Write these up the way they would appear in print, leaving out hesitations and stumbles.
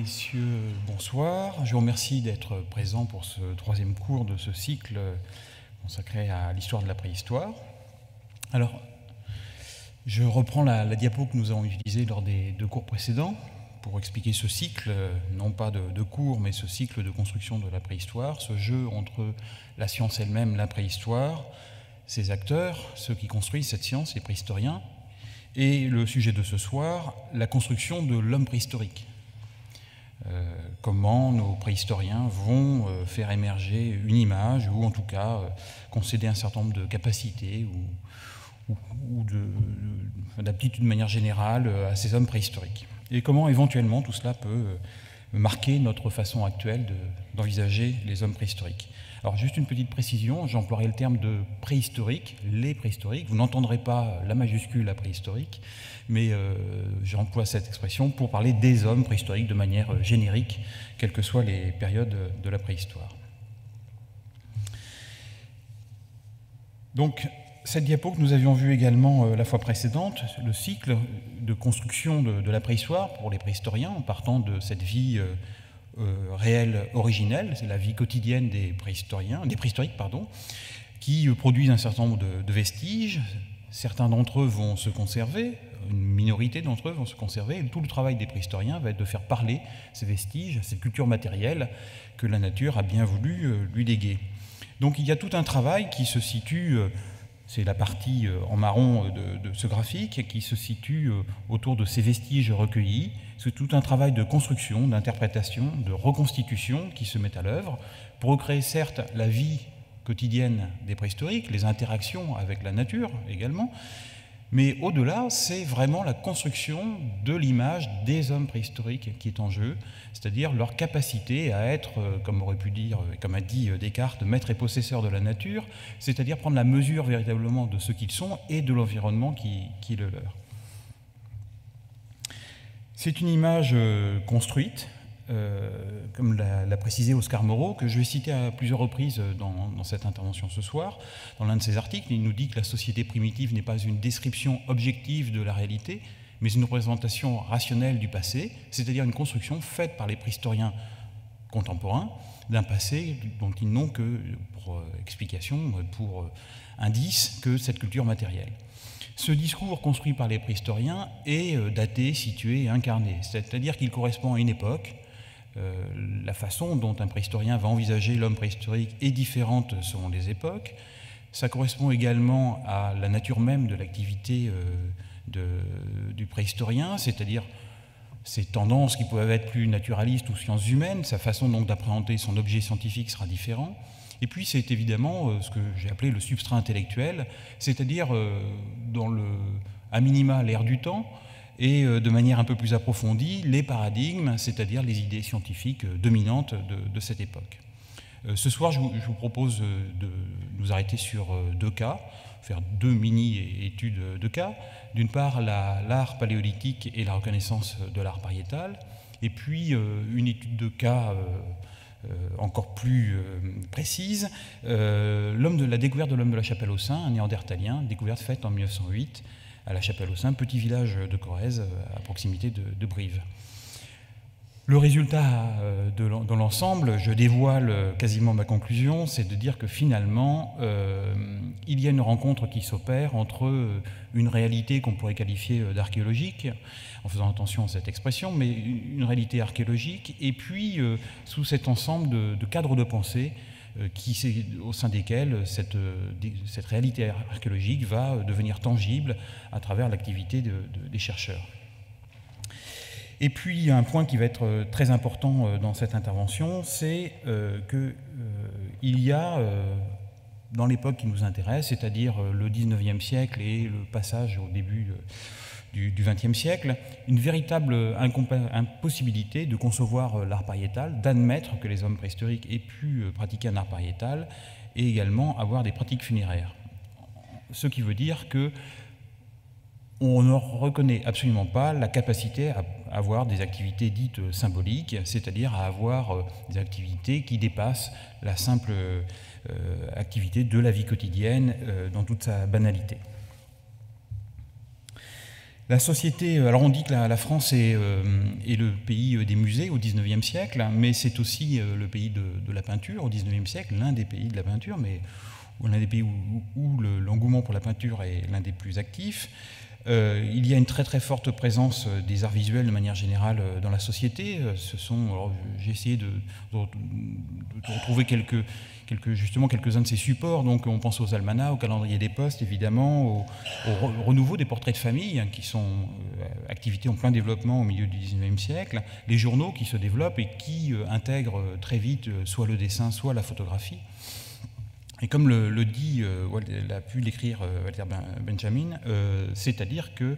messieurs, bonsoir. Je vous remercie d'être présents pour ce troisième cours de ce cycle consacré à l'histoire de la préhistoire. Alors, je reprends la diapo que nous avons utilisée lors des deux cours précédents pour expliquer ce cycle, non pas de cours, mais ce cycle de construction de la préhistoire, ce jeu entre la science elle-même, la préhistoire, ses acteurs, ceux qui construisent cette science, les préhistoriens, et le sujet de ce soir, la construction de l'homme préhistorique. Comment nos préhistoriens vont faire émerger une image, ou en tout cas concéder un certain nombre de capacités ou d'aptitudes de manière générale à ces hommes préhistoriques. Et comment éventuellement tout cela peut marquer notre façon actuelle d'envisager les hommes préhistoriques. Alors juste une petite précision, j'emploierai le terme de préhistorique, les préhistoriques. Vous n'entendrez pas la majuscule à préhistorique, mais j'emploie cette expression pour parler des hommes préhistoriques de manière générique, quelles que soient les périodes de la préhistoire. Donc, cette diapo que nous avions vue également la fois précédente, le cycle de construction de la préhistoire pour les préhistoriens, en partant de cette vie réelle originelle, c'est la vie quotidienne des préhistoriques, qui produisent un certain nombre de vestiges. Certains d'entre eux vont se conserver, une minorité d'entre eux vont se conserver, et tout le travail des préhistoriens va être de faire parler ces vestiges, cette culture matérielle que la nature a bien voulu lui léguer. Donc il y a tout un travail qui se situe, c'est la partie en marron de ce graphique, qui se situe autour de ces vestiges recueillis. C'est tout un travail de construction, d'interprétation, de reconstitution qui se met à l'œuvre pour recréer certes la vie quotidienne des préhistoriques, les interactions avec la nature également, mais au-delà, c'est vraiment la construction de l'image des hommes préhistoriques qui est en jeu, c'est-à-dire leur capacité à être, comme aurait pu dire, comme a dit Descartes, maître et possesseur de la nature, c'est-à-dire prendre la mesure véritablement de ce qu'ils sont et de l'environnement qui est le leur. C'est une image construite, comme l'a précisé Oscar Moreau, que je vais citer à plusieurs reprises dans cette intervention ce soir. Dans l'un de ses articles, il nous dit que la société primitive n'est pas une description objective de la réalité, mais une représentation rationnelle du passé, c'est-à-dire une construction faite par les préhistoriens contemporains d'un passé dont ils n'ont que pour explication, pour indice, que cette culture matérielle. Ce discours construit par les préhistoriens est daté, situé et incarné, c'est-à-dire qu'il correspond à une époque. La façon dont un préhistorien va envisager l'homme préhistorique est différente selon les époques. Ça correspond également à la nature même de l'activité du préhistorien, c'est-à-dire ses tendances qui peuvent être plus naturalistes ou sciences humaines. Sa façon donc d'appréhender son objet scientifique sera différente. Et puis c'est évidemment ce que j'ai appelé le substrat intellectuel, c'est-à-dire à minima l'air du temps, et de manière un peu plus approfondie, les paradigmes, c'est-à-dire les idées scientifiques dominantes de cette époque. Ce soir, je vous propose de nous arrêter sur deux cas, faire deux mini-études de cas. D'une part, l'art paléolithique et la reconnaissance de l'art pariétal, et puis une étude de cas encore plus précise, la découverte de l'homme de la Chapelle-aux-Saints, un néandertalien, découverte faite en 1908, à la Chapelle-aux-Saints, petit village de Corrèze, à proximité de Brive. Le résultat dans l'ensemble, je dévoile quasiment ma conclusion, c'est de dire que finalement, il y a une rencontre qui s'opère entre une réalité qu'on pourrait qualifier d'archéologique, en faisant attention à cette expression, mais une réalité archéologique, et puis sous cet ensemble de cadres de pensée, au sein desquels cette réalité archéologique va devenir tangible à travers l'activité des chercheurs. Et puis un point qui va être très important dans cette intervention, c'est qu'il y a, dans l'époque qui nous intéresse, c'est-à-dire le 19e siècle et le passage au début du XXe siècle, une véritable impossibilité de concevoir l'art pariétal, d'admettre que les hommes préhistoriques aient pu pratiquer un art pariétal et également avoir des pratiques funéraires. Ce qui veut dire que on ne reconnaît absolument pas la capacité à avoir des activités dites symboliques, c'est-à-dire à avoir des activités qui dépassent la simple activité de la vie quotidienne dans toute sa banalité. La société, alors on dit que la France est le pays des musées au XIXe siècle, mais c'est aussi le pays de la peinture au XIXe siècle, l'un des pays de la peinture, mais l'un des pays où l'engouement pour la peinture est l'un des plus actifs. Il y a une très très forte présence des arts visuels de manière générale dans la société. J'ai essayé de retrouver justement quelques-uns de ces supports. Donc on pense aux almanachs, au calendrier des postes évidemment, au renouveau des portraits de famille qui sont activités en plein développement au milieu du XIXe siècle, les journaux qui se développent et qui intègrent très vite soit le dessin, soit la photographie. Et comme l'a pu l'écrire Walter Benjamin, c'est-à-dire que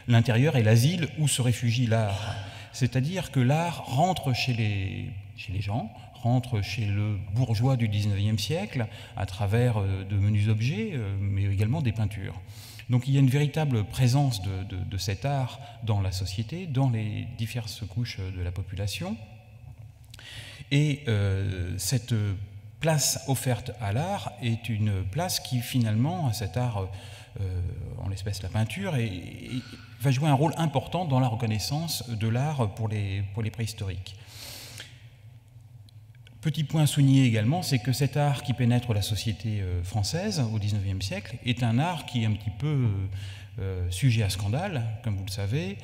l'intérieur est l'asile où se réfugie l'art. C'est-à-dire que l'art rentre chez les gens, rentre chez le bourgeois du XIXe siècle à travers de menus objets, mais également des peintures. Donc il y a une véritable présence de cet art dans la société, dans les diverses couches de la population. Et cette place offerte à l'art est une place qui finalement, à cet art, en l'espèce la peinture, va jouer un rôle important dans la reconnaissance de l'art pour les préhistoriques. Petit point à souligner également, c'est que cet art qui pénètre la société française au XIXe siècle est un art qui est un petit peu sujet à scandale, comme vous le savez.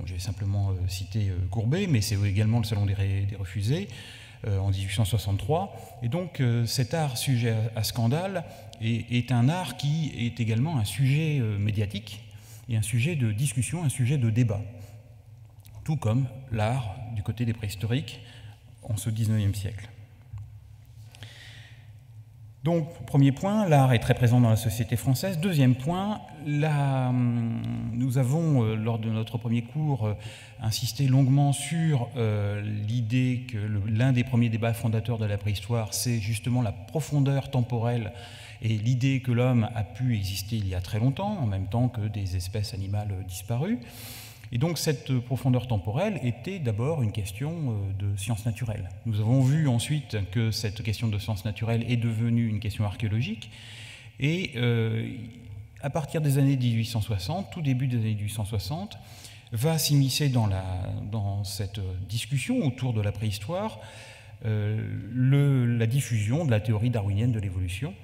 J'ai simplement cité Courbet, mais c'est également le Salon des Refusés, en 1863. Et donc cet art sujet à scandale est un art qui est également un sujet médiatique et un sujet de discussion, un sujet de débat. Tout comme l'art du côté des préhistoriques en ce XIXe siècle. Donc, premier point, l'art est très présent dans la société française. Deuxième point, nous avons, lors de notre premier cours, insisté longuement sur l'idée que l'un des premiers débats fondateurs de la préhistoire, c'est justement la profondeur temporelle et l'idée que l'homme a pu exister il y a très longtemps, en même temps que des espèces animales disparues. Et donc cette profondeur temporelle était d'abord une question de sciences naturelles. Nous avons vu ensuite que cette question de sciences naturelles est devenue une question archéologique. Et à partir des années 1860, tout début des années 1860, va s'immiscer dans cette discussion autour de la préhistoire la diffusion de la théorie darwinienne de l'évolution,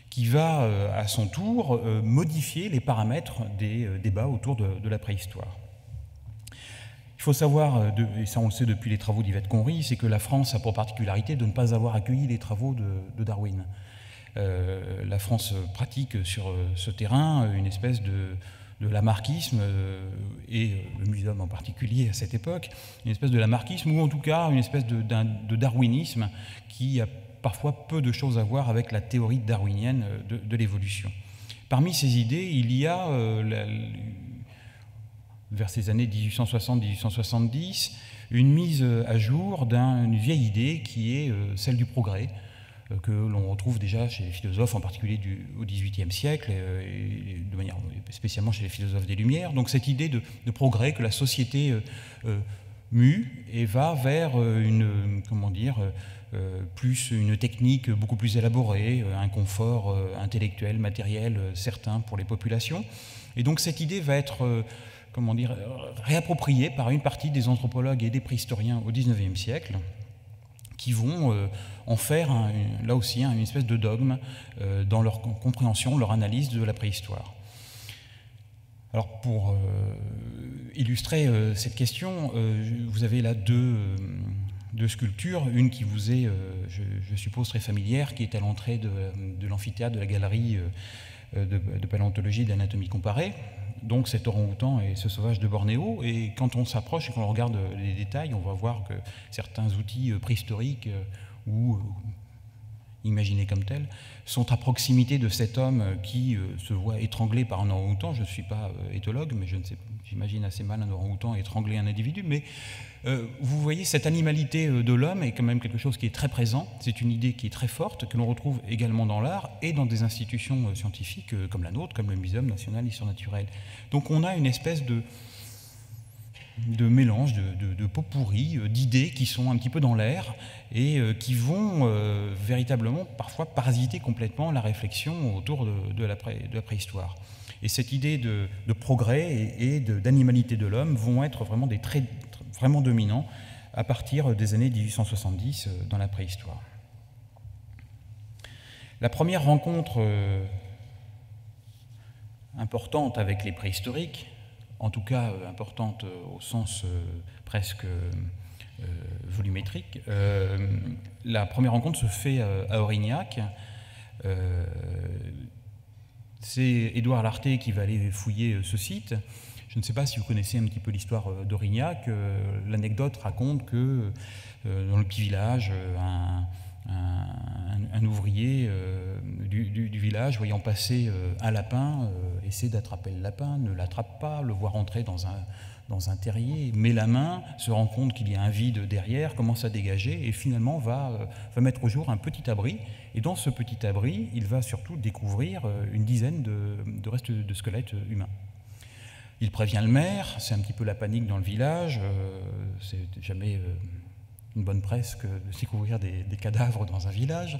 qui va à son tour modifier les paramètres des débats autour de la préhistoire. Il faut savoir, et ça on le sait depuis les travaux d'Yvette Conry, c'est que la France a pour particularité de ne pas avoir accueilli les travaux de Darwin. La France pratique sur ce terrain une espèce de lamarckisme, et le muséum en particulier à cette époque, une espèce de lamarckisme, ou en tout cas une espèce de darwinisme qui a parfois peu de choses à voir avec la théorie darwinienne de l'évolution. Parmi ces idées, il y a vers ces années 1860-1870, une mise à jour d'une vieille idée qui est celle du progrès, que l'on retrouve déjà chez les philosophes, en particulier au XVIIIe siècle, et de manière spécialement chez les philosophes des Lumières. Donc cette idée de progrès, que la société mue et va vers plus une technique beaucoup plus élaborée, un confort intellectuel, matériel certain pour les populations. Et donc cette idée va être réapproprié par une partie des anthropologues et des préhistoriens au XIXe siècle, qui vont en faire là aussi une espèce de dogme dans leur compréhension, leur analyse de la préhistoire. Alors pour illustrer cette question, vous avez là deux sculptures, une qui vous est, je suppose, très familière, qui est à l'entrée de l'amphithéâtre de la galerie de paléontologie et d'anatomie comparée. Donc cet orang-outan et ce sauvage de Bornéo, et quand on s'approche et qu'on regarde les détails, on va voir que certains outils préhistoriques ou imaginés comme tels sont à proximité de cet homme qui se voit étranglé par un orang-outan. Je ne suis pas éthologue, mais j'imagine assez mal un orang-outan étrangler un individu, mais vous voyez, cette animalité de l'homme est quand même quelque chose qui est très présent. C'est une idée qui est très forte, que l'on retrouve également dans l'art et dans des institutions scientifiques comme la nôtre, comme le Muséum national d'histoire naturelle. Donc on a une espèce de mélange, de pot-pourri, d'idées qui sont un petit peu dans l'air et qui vont véritablement parfois parasiter complètement la réflexion autour de la préhistoire. Et cette idée de progrès et d'animalité de l'homme vont être vraiment des traits vraiment dominants à partir des années 1870 dans la préhistoire. La première rencontre importante avec les préhistoriques, en tout cas importante au sens presque volumétrique, la première rencontre se fait à Aurignac. C'est Édouard Larté qui va aller fouiller ce site. Je ne sais pas si vous connaissez un petit peu l'histoire d'Aurignac. L'anecdote raconte que dans le petit village, un ouvrier du village, voyant passer un lapin, essaie d'attraper le lapin, ne l'attrape pas, le voit rentrer dans un terrier, met la main, se rend compte qu'il y a un vide derrière, commence à dégager et finalement va mettre au jour un petit abri. Et dans ce petit abri, il va surtout découvrir une dizaine de restes de squelettes humains. Il prévient le maire, c'est un petit peu la panique dans le village, c'est jamais une bonne presse que de découvrir des cadavres dans un village.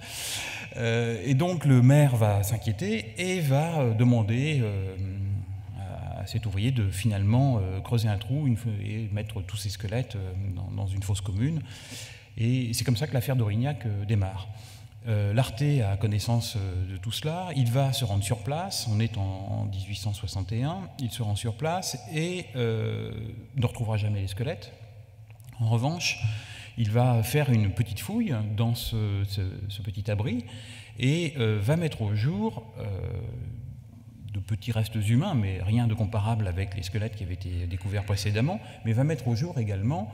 Et donc le maire va s'inquiéter et va demander à cet ouvrier de finalement creuser un trou et mettre tous ces squelettes dans une fosse commune. Et c'est comme ça que l'affaire d'Aurignac démarre. Larté a connaissance de tout cela, il va se rendre sur place, on est en 1861, il se rend sur place et ne retrouvera jamais les squelettes. En revanche, il va faire une petite fouille dans ce petit abri et va mettre au jour de petits restes humains, mais rien de comparable avec les squelettes qui avaient été découverts précédemment, mais va mettre au jour également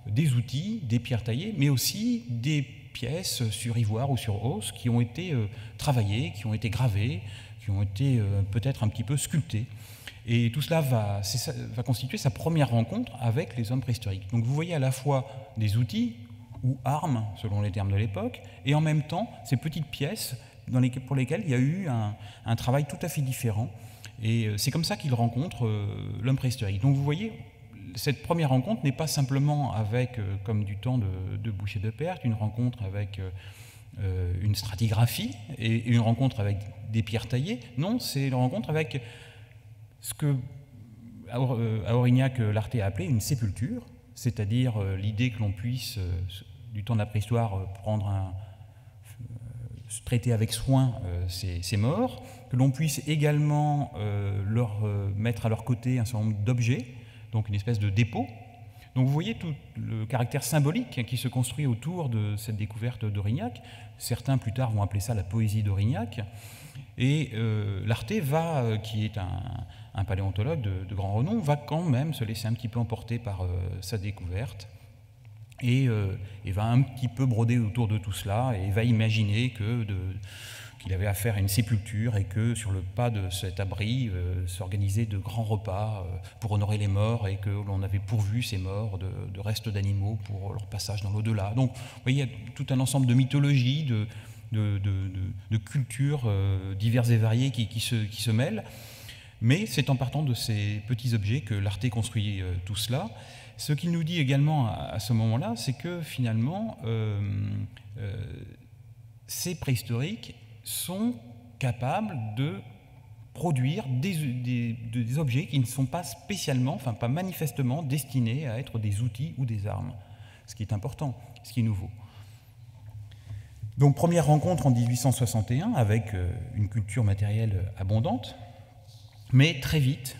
des outils, des pierres taillées, mais aussi des pièces sur ivoire ou sur os qui ont été travaillées, qui ont été gravées, qui ont été peut-être un petit peu sculptées. Et tout cela va constituer sa première rencontre avec les hommes préhistoriques. Donc vous voyez à la fois des outils ou armes, selon les termes de l'époque, et en même temps ces petites pièces pour lesquelles il y a eu un travail tout à fait différent. Et c'est comme ça qu'il rencontre l'homme préhistorique. Donc vous voyez, cette première rencontre n'est pas simplement avec, comme du temps de Boucher de Perthes, une rencontre avec une stratigraphie et une rencontre avec des pierres taillées. Non, c'est une rencontre avec ce que à Aurignac Larté a appelé une sépulture, c'est-à-dire l'idée que l'on puisse, du temps de la préhistoire, traiter avec soin ces morts, que l'on puisse également leur mettre à leur côté un certain nombre d'objets, donc une espèce de dépôt. Donc vous voyez tout le caractère symbolique qui se construit autour de cette découverte d'Aurignac. Certains plus tard vont appeler ça la poésie d'Aurignac. Et Larté qui est un paléontologue de grand renom, va quand même se laisser un petit peu emporter par sa découverte et va un petit peu broder autour de tout cela et va imaginer qu'il avait affaire à une sépulture et que sur le pas de cet abri s'organisaient de grands repas pour honorer les morts et que l'on avait pourvu ces morts de restes d'animaux pour leur passage dans l'au-delà. Donc vous voyez, il y a tout un ensemble de mythologies, de cultures diverses et variées qui se mêlent, mais c'est en partant de ces petits objets que Larté construit tout cela. Ce qu'il nous dit également à ce moment-là, c'est que finalement, ces préhistoriques sont capables de produire des objets qui ne sont pas spécialement, enfin pas manifestement destinés à être des outils ou des armes, ce qui est important, ce qui est nouveau. Donc première rencontre en 1861 avec une culture matérielle abondante, mais très vite,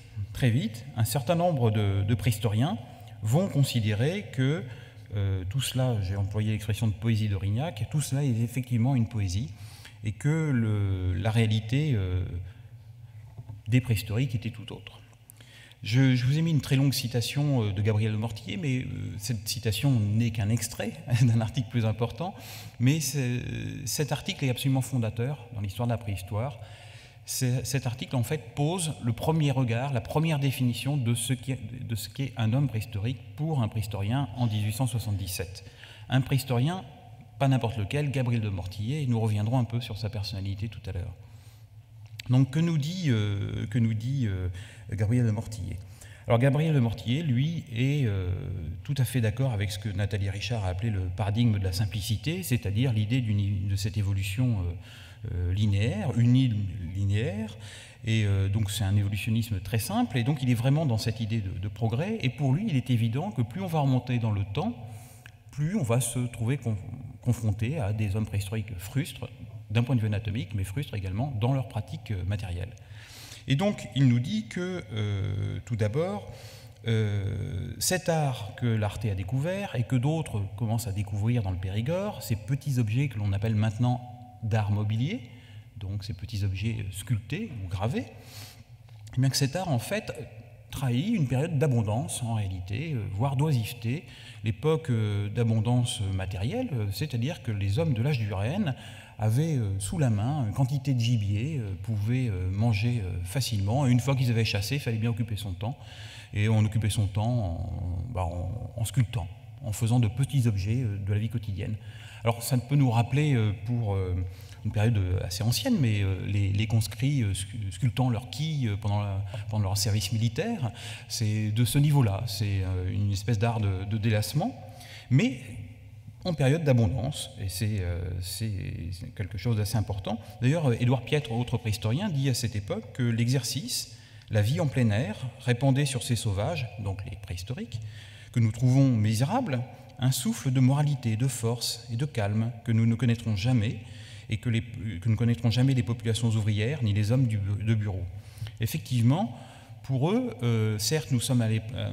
un certain nombre de préhistoriens vont considérer que tout cela, j'ai employé l'expression de poésie d'Aurignac, tout cela est effectivement une poésie et que la réalité des préhistoriques était tout autre. Je vous ai mis une très longue citation de Gabriel de Mortillier, mais cette citation n'est qu'un extrait d'un article plus important, mais cet article est absolument fondateur dans l'histoire de la préhistoire. Cet article, en fait, pose le premier regard, la première définition de ce qu'est un homme préhistorique pour un préhistorien en 1877. Un préhistorien, pas n'importe lequel, Gabriel de Mortillier, et nous reviendrons un peu sur sa personnalité tout à l'heure. Donc, que nous dit Gabriel de Mortillier? Alors, Gabriel de Mortillier, lui, est tout à fait d'accord avec ce que Nathalie Richard a appelé le paradigme de la simplicité, c'est-à-dire l'idée de cette évolution linéaire, unilinéaire, et donc c'est un évolutionnisme très simple, et donc il est vraiment dans cette idée de progrès, et pour lui il est évident que plus on va remonter dans le temps, plus on va se trouver confronté à des hommes préhistoriques frustres, d'un point de vue anatomique, mais frustres également dans leur pratique matérielle. Et donc il nous dit que, tout d'abord, cet art que l'Arte a découvert et que d'autres commencent à découvrir dans le Périgord, ces petits objets que l'on appelle maintenant d'art mobilier, donc ces petits objets sculptés ou gravés, et bien que cet art en fait trahit une période d'abondance en réalité, voire d'oisiveté, l'époque d'abondance matérielle, c'est-à-dire que les hommes de l'âge du renne avaient sous la main une quantité de gibier, pouvaient manger facilement, et une fois qu'ils avaient chassé, il fallait bien occuper son temps. Et on occupait son temps en sculptant, en faisant de petits objets de la vie quotidienne. Alors ça peut nous rappeler, pour une période assez ancienne, mais les conscrits sculptant leurs quilles pendant leur service militaire, c'est de ce niveau-là, c'est une espèce d'art de délassement, mais en période d'abondance, et c'est quelque chose d'assez important. D'ailleurs, Édouard Piètre, autre préhistorien, dit à cette époque que l'exercice, la vie en plein air, répandait sur ces sauvages, donc les préhistoriques, que nous trouvons misérables, un souffle de moralité, de force et de calme que nous ne connaîtrons jamais, et que ne connaîtront jamais les populations ouvrières ni les hommes de bureau. Effectivement, pour eux, certes, nous sommes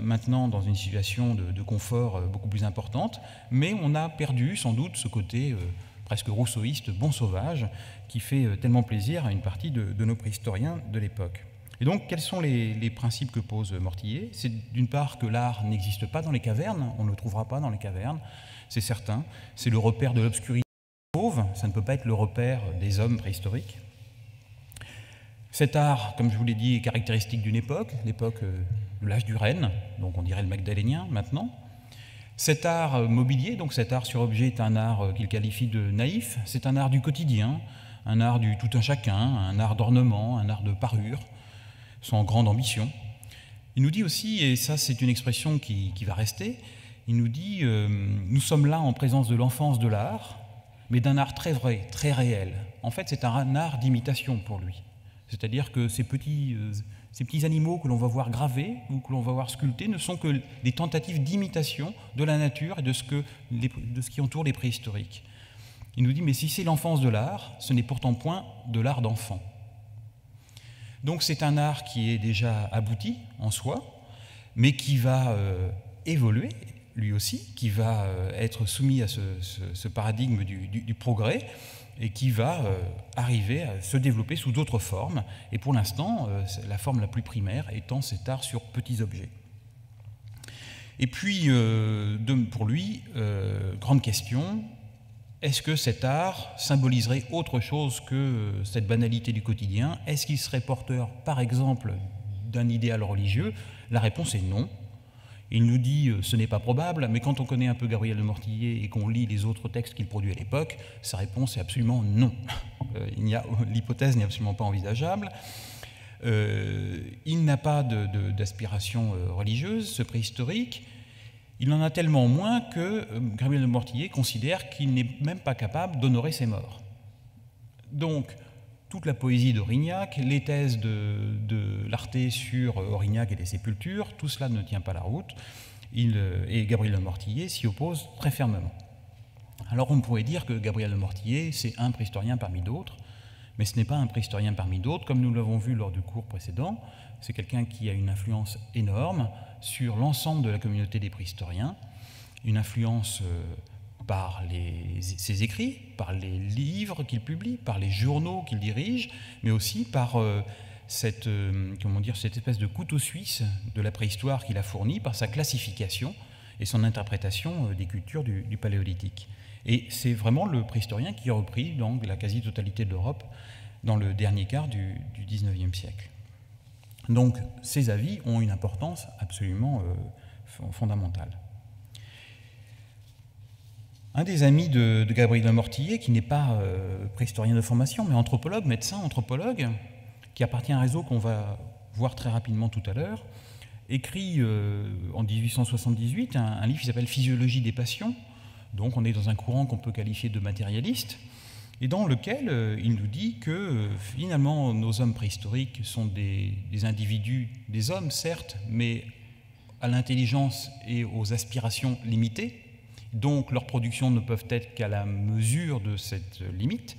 maintenant dans une situation de confort beaucoup plus importante, mais on a perdu sans doute ce côté presque rousseauiste, bon sauvage, qui fait tellement plaisir à une partie de nos préhistoriens de l'époque. Et donc, quels sont les principes que pose Mortillier? C'est d'une part que l'art n'existe pas dans les cavernes, on ne le trouvera pas dans les cavernes, c'est certain. C'est le repère de l'obscurité fauve, ça ne peut pas être le repère des hommes préhistoriques. Cet art, comme je vous l'ai dit, est caractéristique d'une époque, l'époque de l'âge du renne, donc on dirait le magdalénien maintenant. Cet art mobilier, donc cet art sur objet, est un art qu'il qualifie de naïf, c'est un art du quotidien, un art du tout un chacun, un art d'ornement, un art de parure, sans grande ambition. Il nous dit aussi, et ça c'est une expression qui va rester, il nous dit nous sommes là en présence de l'enfance de l'art, mais d'un art très vrai, très réel. En fait, c'est un art d'imitation pour lui. C'est-à-dire que ces petits animaux que l'on va voir gravés ou que l'on va voir sculptés ne sont que des tentatives d'imitation de la nature et de ce qui entoure les préhistoriques. Il nous dit, mais si c'est l'enfance de l'art, ce n'est pourtant point de l'art d'enfant. Donc c'est un art qui est déjà abouti en soi, mais qui va évoluer, lui aussi, qui va être soumis à ce paradigme du progrès, et qui va arriver à se développer sous d'autres formes. Et pour l'instant, la forme la plus primaire étant cet art sur petits objets. Et puis, pour lui, grande question, est-ce que cet art symboliserait autre chose que cette banalité du quotidien? Est-ce qu'il serait porteur, par exemple, d'un idéal religieux? La réponse est non. Il nous dit ce n'est pas probable, mais quand on connaît un peu Gabriel de Mortillier et qu'on lit les autres textes qu'il produit à l'époque, sa réponse est absolument non. L'hypothèse n'est absolument pas envisageable. Il n'a pas d'aspiration religieuse, ce préhistorique. Il en a tellement moins que Gabriel de Mortillier considère qu'il n'est même pas capable d'honorer ses morts. Donc, toute la poésie d'Aurignac, les thèses de l'Arte sur Aurignac et les sépultures, tout cela ne tient pas la route, et Gabriel de Mortillier s'y oppose très fermement. Alors on pourrait dire que Gabriel de Mortillier, c'est un préhistorien parmi d'autres, mais ce n'est pas un préhistorien parmi d'autres, comme nous l'avons vu lors du cours précédent, c'est quelqu'un qui a une influence énorme sur l'ensemble de la communauté des préhistoriens, une influence par ses écrits, par les livres qu'il publie, par les journaux qu'il dirige, mais aussi par cette espèce de couteau suisse de la préhistoire qu'il a fourni, par sa classification et son interprétation des cultures du Paléolithique. Et c'est vraiment le préhistorien qui a repris donc, la quasi-totalité de l'Europe dans le dernier quart du XIXe siècle. Donc ces avis ont une importance absolument fondamentale. Un des amis de Gabriel de Mortillier, qui n'est pas préhistorien de formation, mais anthropologue, médecin, anthropologue, qui appartient à un réseau qu'on va voir très rapidement tout à l'heure, écrit en 1878 un livre qui s'appelle « Physiologie des passions ». Donc on est dans un courant qu'on peut qualifier de matérialiste. et dans lequel il nous dit que finalement nos hommes préhistoriques sont des individus, des hommes certes, mais à l'intelligence et aux aspirations limitées, donc leurs productions ne peuvent être qu'à la mesure de cette limite.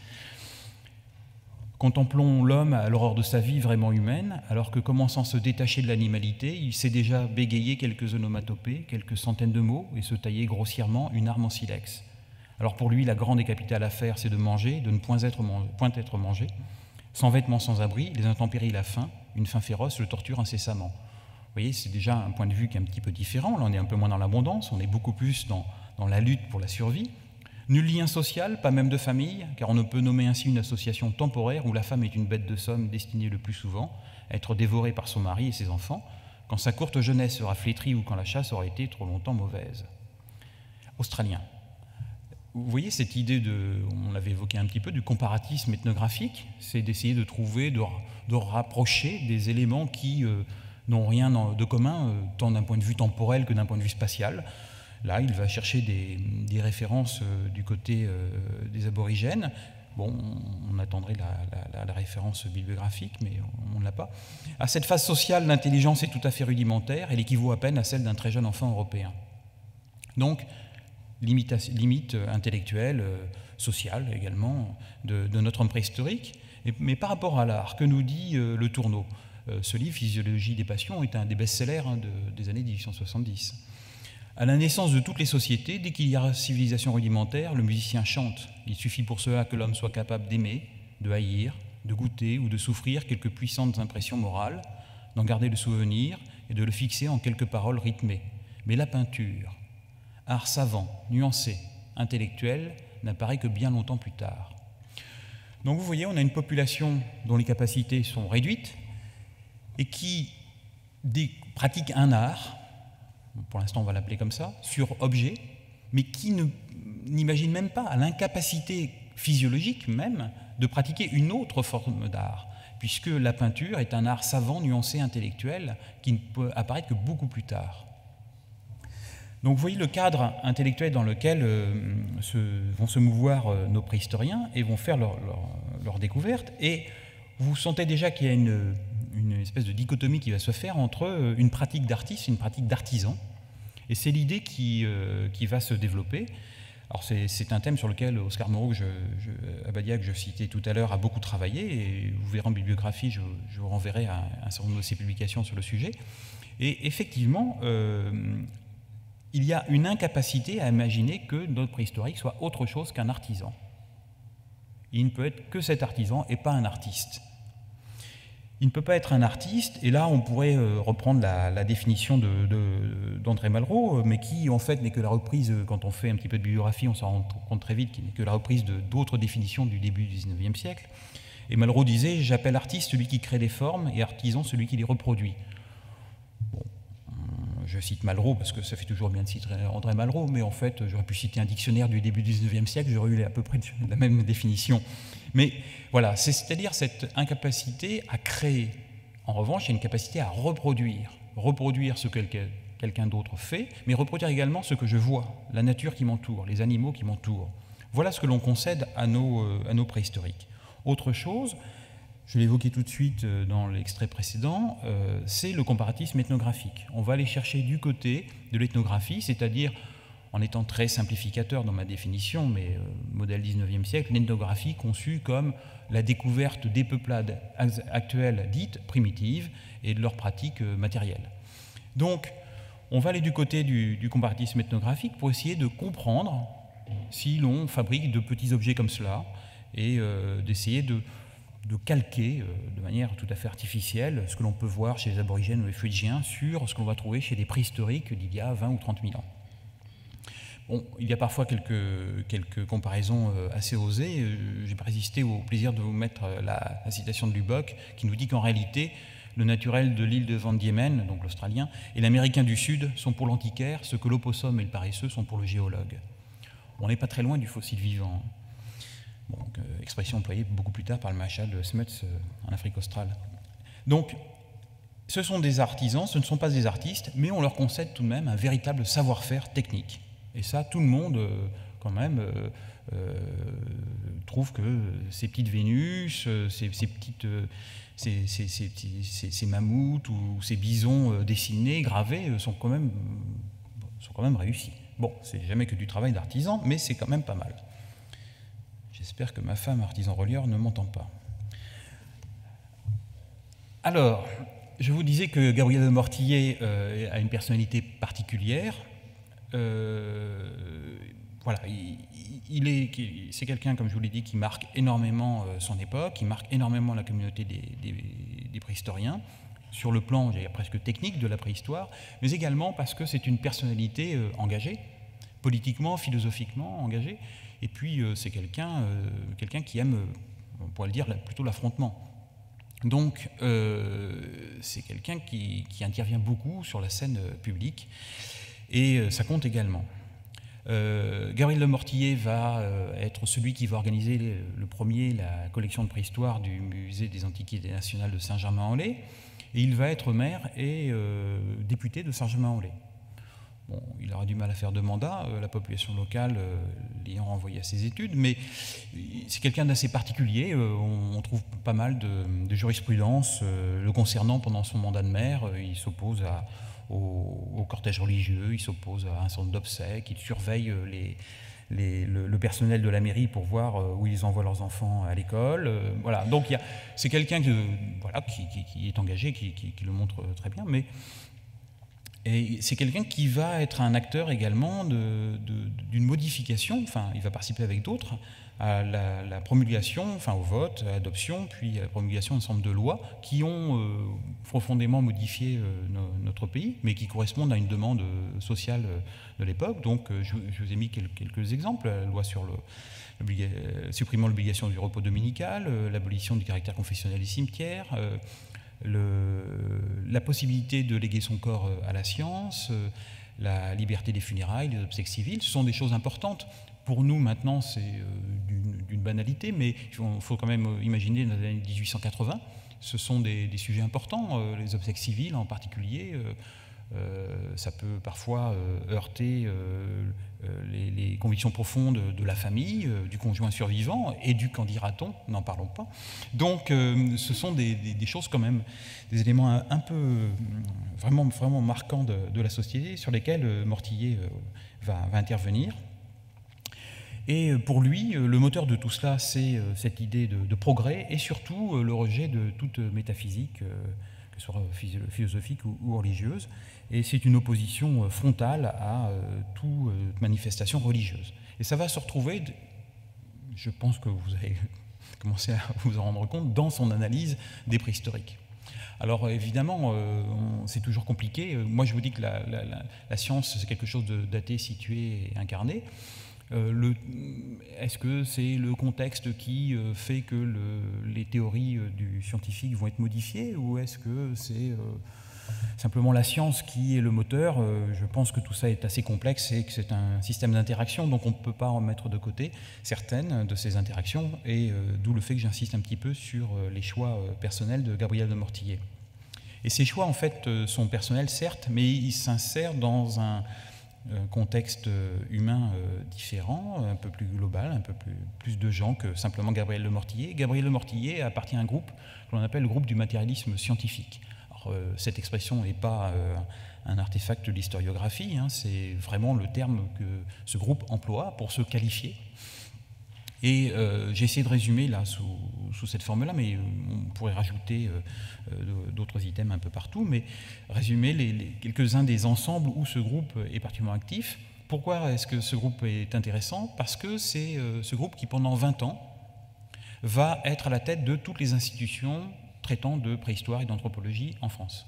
Contemplons l'homme à l'aurore de sa vie vraiment humaine, alors que commençant à se détacher de l'animalité, il sait déjà bégayer quelques onomatopées, quelques centaines de mots, et se tailler grossièrement une arme en silex. Alors pour lui, la grande et capitale affaire, c'est de manger, de ne point être mangé, sans vêtements, sans abri, les intempéries, la faim, une faim féroce le torture incessamment. Vous voyez, c'est déjà un point de vue qui est un petit peu différent. Là, on est un peu moins dans l'abondance, on est beaucoup plus dans la lutte pour la survie. Nul lien social, pas même de famille, car on ne peut nommer ainsi une association temporaire où la femme est une bête de somme destinée le plus souvent à être dévorée par son mari et ses enfants, quand sa courte jeunesse sera flétrie ou quand la chasse aura été trop longtemps mauvaise. Australien. Vous voyez cette idée on l'avait évoqué un petit peu, du comparatisme ethnographique, c'est d'essayer de trouver, de rapprocher des éléments qui n'ont rien de commun, tant d'un point de vue temporel que d'un point de vue spatial. Là, il va chercher des références du côté des aborigènes. Bon, on attendrait la référence bibliographique, mais on ne l'a pas. À cette phase sociale, l'intelligence est tout à fait rudimentaire, elle équivaut à peine à celle d'un très jeune enfant européen. Donc, limite intellectuelle, sociale également, de notre homme préhistorique. Mais par rapport à l'art, que nous dit Le Tourneau? Ce livre, Physiologie des passions, est un des best-sellers des années 1870. À la naissance de toutes les sociétés, dès qu'il y a civilisation rudimentaire, le musicien chante. Il suffit pour cela que l'homme soit capable d'aimer, de haïr, de goûter ou de souffrir quelques puissantes impressions morales, d'en garder le souvenir et de le fixer en quelques paroles rythmées. Mais la peinture, art savant, nuancé, intellectuel, n'apparaît que bien longtemps plus tard. Donc vous voyez, on a une population dont les capacités sont réduites et qui pratique un art, pour l'instant on va l'appeler comme ça, sur objet, mais qui n'imagine même pas à l'incapacité physiologique même de pratiquer une autre forme d'art, puisque la peinture est un art savant, nuancé, intellectuel, qui ne peut apparaître que beaucoup plus tard. Donc vous voyez le cadre intellectuel dans lequel vont se mouvoir nos préhistoriens et vont faire leur découverte, et vous sentez déjà qu'il y a une espèce de dichotomie qui va se faire entre une pratique d'artiste et une pratique d'artisan. Et c'est l'idée qui va se développer. Alors c'est un thème sur lequel Oscar Moreau, Abadia, que je citais tout à l'heure, a beaucoup travaillé, et vous verrez en bibliographie, je vous renverrai à un certain nombre de ses publications sur le sujet. Et effectivement, il y a une incapacité à imaginer que notre préhistorique soit autre chose qu'un artisan. Il ne peut être que cet artisan et pas un artiste. Il ne peut pas être un artiste, et là on pourrait reprendre la définition d'André Malraux, mais qui en fait n'est que la reprise, quand on fait un petit peu de bibliographie, on s'en rend compte très vite, qui n'est que la reprise d'autres définitions du début du XIXe siècle. Et Malraux disait « J'appelle artiste celui qui crée des formes, et artisan celui qui les reproduit ». Bon, je cite Malraux parce que ça fait toujours bien de citer André Malraux, mais en fait j'aurais pu citer un dictionnaire du début du XIXe siècle, j'aurais eu à peu près la même définition. Mais voilà, c'est-à-dire cette incapacité à créer. En revanche, il y a une capacité à reproduire ce que quelqu'un d'autre fait, mais reproduire également ce que je vois, la nature qui m'entoure, les animaux qui m'entourent. Voilà ce que l'on concède à nos préhistoriques. Autre chose, je l'ai évoqué tout de suite dans l'extrait précédent, c'est le comparatisme ethnographique. On va aller chercher du côté de l'ethnographie, c'est-à-dire, en étant très simplificateur dans ma définition, mais modèle 19e siècle, l'ethnographie conçue comme la découverte des peuplades actuelles dites primitives et de leurs pratiques matérielles. Donc, on va aller du côté du comparatisme ethnographique pour essayer de comprendre si l'on fabrique de petits objets comme cela et d'essayer de calquer de manière tout à fait artificielle ce que l'on peut voir chez les aborigènes ou les Fuégiens sur ce que l'on va trouver chez des préhistoriques d'il y a 20 ou 30 000 ans. Bon, il y a parfois quelques comparaisons assez osées. J'ai résisté au plaisir de vous mettre la citation de Lubbock qui nous dit qu'en réalité, le naturel de l'île de Van Diemen, donc l'Australien, et l'Américain du Sud sont pour l'antiquaire ce que l'opossum et le paresseux sont pour le géologue. On n'est pas très loin du fossile vivant. Bon, expression employée beaucoup plus tard par le maréchal Smuts en Afrique australe. Donc, ce sont des artisans, ce ne sont pas des artistes, mais on leur concède tout de même un véritable savoir-faire technique. Et ça, tout le monde quand même, trouve que ces petites Vénus, ces mammouths ou ces bisons dessinés, gravés, sont quand même réussis. Bon, c'est jamais que du travail d'artisan, mais c'est quand même pas mal. J'espère que ma femme, artisan relieur, ne m'entend pas. Alors, je vous disais que Gabriel de Mortillet a une personnalité particulière. Voilà, c'est quelqu'un, comme je vous l'ai dit, qui marque énormément son époque, qui marque énormément la communauté des préhistoriens, sur le plan, j'allais dire, presque technique de la préhistoire, mais également parce que c'est une personnalité engagée, politiquement, philosophiquement engagée, et puis c'est quelqu'un qui aime, on pourrait le dire, plutôt l'affrontement. Donc, c'est quelqu'un qui intervient beaucoup sur la scène publique, et ça compte également. Gabriel de Mortillet va être celui qui va organiser le premier la collection de préhistoire du Musée des Antiquités nationales de Saint-Germain-en-Laye, et il va être maire et député de Saint-Germain-en-Laye. Bon, il aura du mal à faire de mandat, la population locale l'ayant renvoyé à ses études, mais c'est quelqu'un d'assez particulier. On trouve pas mal de jurisprudence le concernant pendant son mandat de maire. Il s'oppose au cortège religieux, il s'oppose à un centre d'obsèques, il surveille le personnel de la mairie pour voir où ils envoient leurs enfants à l'école. Voilà. Donc c'est quelqu'un qui est engagé, qui le montre très bien, mais et c'est quelqu'un qui va être un acteur également d'une modification, enfin il va participer avec d'autres à la promulgation, enfin au vote, à l'adoption, puis à la promulgation d'un certain nombre de lois qui ont profondément modifié notre pays, mais qui correspondent à une demande sociale de l'époque. Donc je vous ai mis quelques exemples: la loi sur supprimant l'obligation du repos dominical, l'abolition du caractère confessionnel des cimetières, la possibilité de léguer son corps à la science, la liberté des funérailles, les obsèques civiles. Ce sont des choses importantes. Pour nous, maintenant, c'est d'une banalité, mais il faut quand même imaginer dans les années 1880, ce sont des sujets importants, les obsèques civiles en particulier. Ça peut parfois heurter les convictions profondes de la famille, du conjoint survivant et du qu'en dira-t-on, n'en parlons pas. Donc ce sont des choses quand même, des éléments un peu vraiment marquants de la société sur lesquels Mortillet va intervenir. Et pour lui, le moteur de tout cela, c'est cette idée de progrès et surtout le rejet de toute métaphysique, que ce soit philosophique ou religieuse. Et c'est une opposition frontale à toute manifestation religieuse. Et ça va se retrouver, je pense que vous avez commencé à vous en rendre compte, dans son analyse des préhistoriques. Alors évidemment, c'est toujours compliqué. Moi, je vous dis que la science, c'est quelque chose de daté, situé et incarné. Est-ce que c'est le contexte qui fait que les théories du scientifique vont être modifiées, ou est-ce que c'est simplement la science qui est le moteur? Je pense que tout ça est assez complexe et que c'est un système d'interaction, donc on ne peut pas en mettre de côté certaines de ces interactions, et d'où le fait que j'insiste un petit peu sur les choix personnels de Gabriel de Mortillet. Et ces choix, en fait, sont personnels, certes, mais ils s'insèrent dans un contexte humain différent, un peu plus global, un peu plus de gens que simplement Gabriel de Mortillet. Gabriel de Mortillet appartient à un groupe que l'on appelle le groupe du matérialisme scientifique. Alors, cette expression n'est pas un artefact de l'historiographie, hein, c'est vraiment le terme que ce groupe emploie pour se qualifier. Et j'ai essayé de résumer là sous cette forme-là, mais on pourrait rajouter d'autres items un peu partout, mais résumer quelques-uns des ensembles où ce groupe est particulièrement actif. Pourquoi est-ce que ce groupe est intéressant? Parce que c'est ce groupe qui, pendant 20 ans, va être à la tête de toutes les institutions traitant de préhistoire et d'anthropologie en France.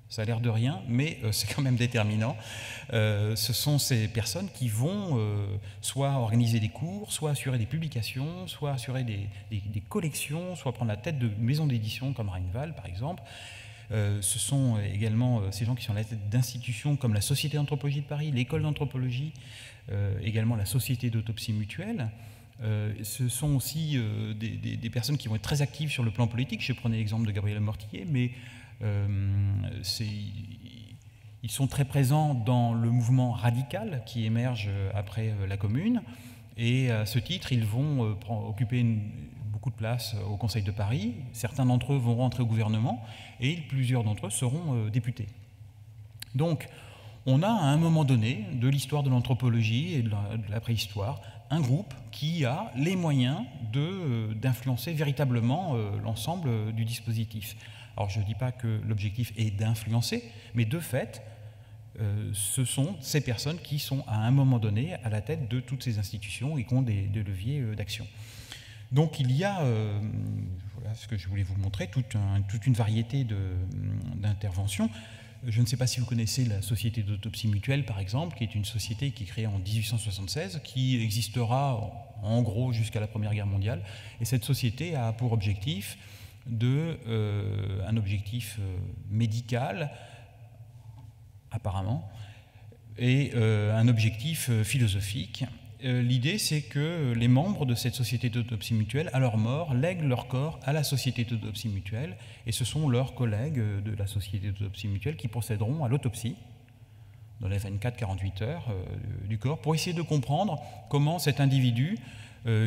Ça a l'air de rien, mais c'est quand même déterminant. Ce sont ces personnes qui vont soit organiser des cours, soit assurer des publications, soit assurer des collections, soit prendre la tête de maisons d'édition comme Rheinwald, par exemple. Ce sont également ces gens qui sont à la tête d'institutions comme la Société d'anthropologie de Paris, l'École d'anthropologie, également la Société d'autopsie mutuelle. Ce sont aussi des personnes qui vont être très actives sur le plan politique. Je prenais l'exemple de Gabriel de Mortillet, mais il Ils sont très présents dans le mouvement radical qui émerge après la Commune, et à ce titre, ils vont occuper beaucoup de place au Conseil de Paris. Certains d'entre eux vont rentrer au gouvernement, et plusieurs d'entre eux seront députés. Donc, on a à un moment donné de l'histoire de l'anthropologie et de la préhistoire un groupe qui a les moyens d'influencer véritablement l'ensemble du dispositif. Alors je ne dis pas que l'objectif est d'influencer, mais de fait, ce sont ces personnes qui sont à un moment donné à la tête de toutes ces institutions et qui ont des leviers d'action. Donc il y a, voilà ce que je voulais vous montrer, toute une variété d'interventions. Je ne sais pas si vous connaissez la Société d'autopsie mutuelle, par exemple, qui est une société qui est créée en 1876, qui existera en gros jusqu'à la Première Guerre mondiale. Et cette société a pour objectif un objectif médical, apparemment, et un objectif philosophique. L'idée, c'est que les membres de cette société d'autopsie mutuelle, à leur mort, lèguent leur corps à la société d'autopsie mutuelle, et ce sont leurs collègues de la société d'autopsie mutuelle qui procéderont à l'autopsie dans les 24-48 heures du corps, pour essayer de comprendre comment cet individu